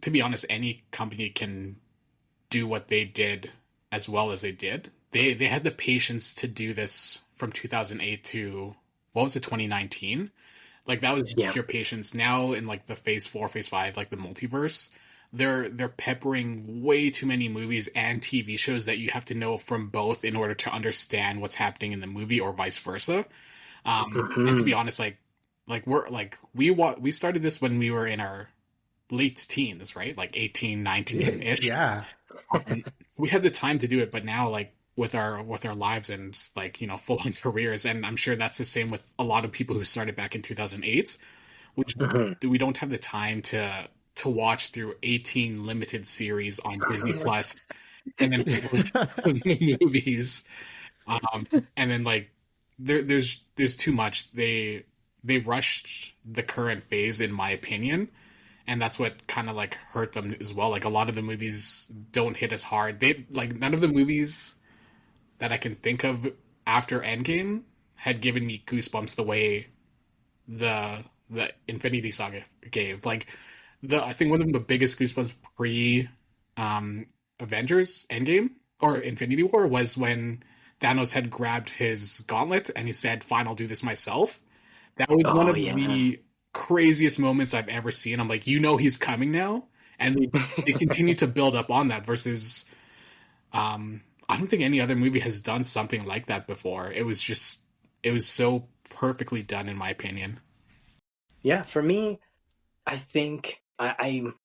to be honest, any company can do what they did as well as they did. They had the patience to do this from 2008 to, what was it, 2019? Like, that was pure patience. Now, in, like, the Phase 4, Phase 5, like, the multiverse, they're peppering way too many movies and TV shows that you have to know from both in order to understand what's happening in the movie, or vice versa. And to be honest, we started this when we were in our late teens, right? Like 18, 19-ish. Yeah. And we had the time to do it, but now, like, with our lives and, like, you know, full-on careers, and I'm sure that's the same with a lot of people who started back in 2008, we don't have the time to watch through 18 limited series on Disney Plus, and then the movies, and then, like, there's too much. They rushed the current phase, in my opinion, and that's what kind of, like, hurt them as well. Like, a lot of the movies don't hit as hard. None of the movies that I can think of after Endgame had given me goosebumps the way the Infinity Saga gave. Like, I think one of the biggest goosebumps pre Avengers Endgame or Infinity War was when Thanos had grabbed his gauntlet and he said, "Fine, I'll do this myself." That was one of the craziest moments I've ever seen. I'm like, he's coming now, and they continue to build up on that. Versus, I don't think any other movie has done something like that before. It was so perfectly done, in my opinion. Yeah, for me, I think I'm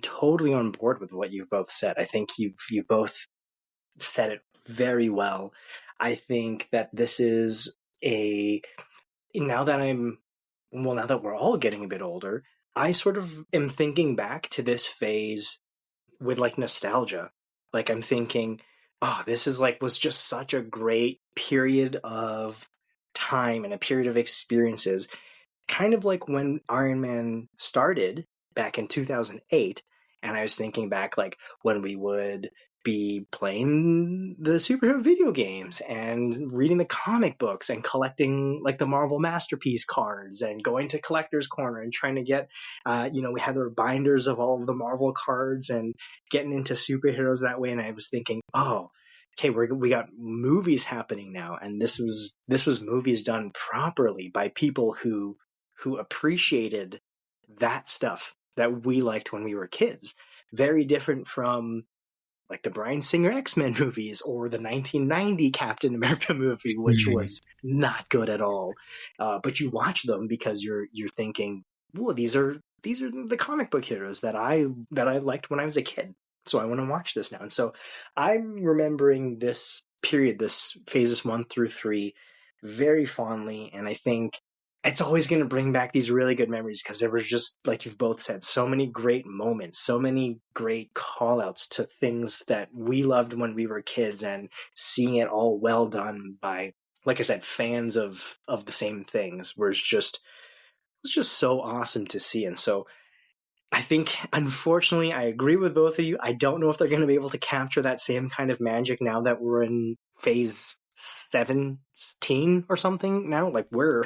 totally on board with what you've both said. I think you both said it very well. I think that this is now that we're all getting a bit older, I sort of am thinking back to this phase with, like, nostalgia. Like, I'm thinking, this was just such a great period of time and a period of experiences. Kind of like when Iron Man started back in 2008, and I was thinking back, like, when we would be playing the superhero video games and reading the comic books and collecting, like, the Marvel Masterpiece cards and going to Collector's Corner and trying to get, we had the binders of all of the Marvel cards and getting into superheroes that way. And I was thinking, okay, we got movies happening now, and this was movies done properly by people who appreciated that stuff that we liked when we were kids. Very different from, like, the Bryan Singer X-Men movies or the 1990 Captain America movie, which was not good at all. But you watch them because you're thinking, whoa, these are the comic book heroes that I liked when I was a kid. So I want to watch this now. And so I'm remembering this period, this phases 1 through 3, very fondly. And I think it's always going to bring back these really good memories, because there was just, like you've both said, so many great moments, so many great call outs to things that we loved when we were kids, and seeing it all well done by, like I said, fans of the same things was just so awesome to see. And so I think, unfortunately, I agree with both of you. I don't know if they're going to be able to capture that same kind of magic now that we're in phase 7 16 or something now. Like we're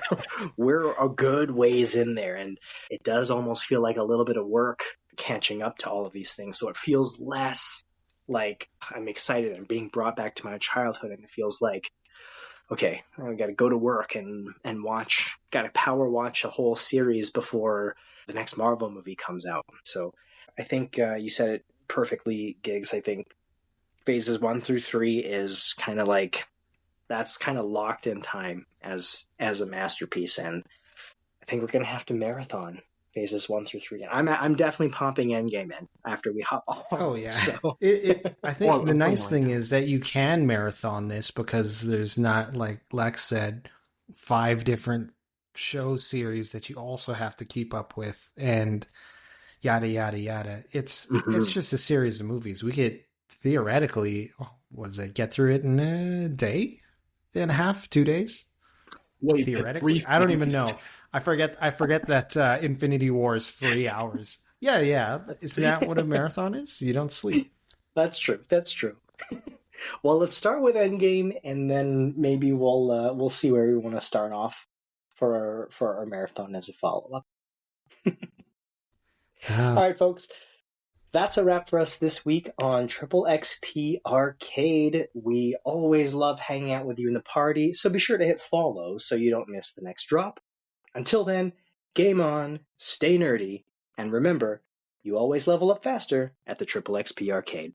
we're a good ways in there, and it does almost feel like a little bit of work catching up to all of these things. So it feels less like I'm excited and being brought back to my childhood, and it feels like, okay, I got to go to work and watch, got to power watch a whole series before the next Marvel movie comes out. So I think you said it perfectly, Gigs. I think phases 1 through 3 is kind of like, that's kind of locked in time as a masterpiece, and I think we're gonna have to marathon phases 1 through 3. And I'm definitely popping Endgame in after we hop off. Oh yeah. So. I think the nice thing is that you can marathon this because there's not, like Lex said, 5 different show series that you also have to keep up with and yada yada yada. It's just a series of movies. We could theoretically, get through it in a day and a half, 2 days. Wait, theoretically, I don't even know. I forget that Infinity War is 3 hours. Yeah. Isn't that what a marathon is? You don't sleep. That's true. Well, let's start with Endgame, and then maybe we'll see where we want to start off for our marathon as a follow up. All right, folks. That's a wrap for us this week on Triple XP Arcade. We always love hanging out with you in the party, so be sure to hit follow so you don't miss the next drop. Until then, game on, stay nerdy, and remember, you always level up faster at the Triple XP Arcade.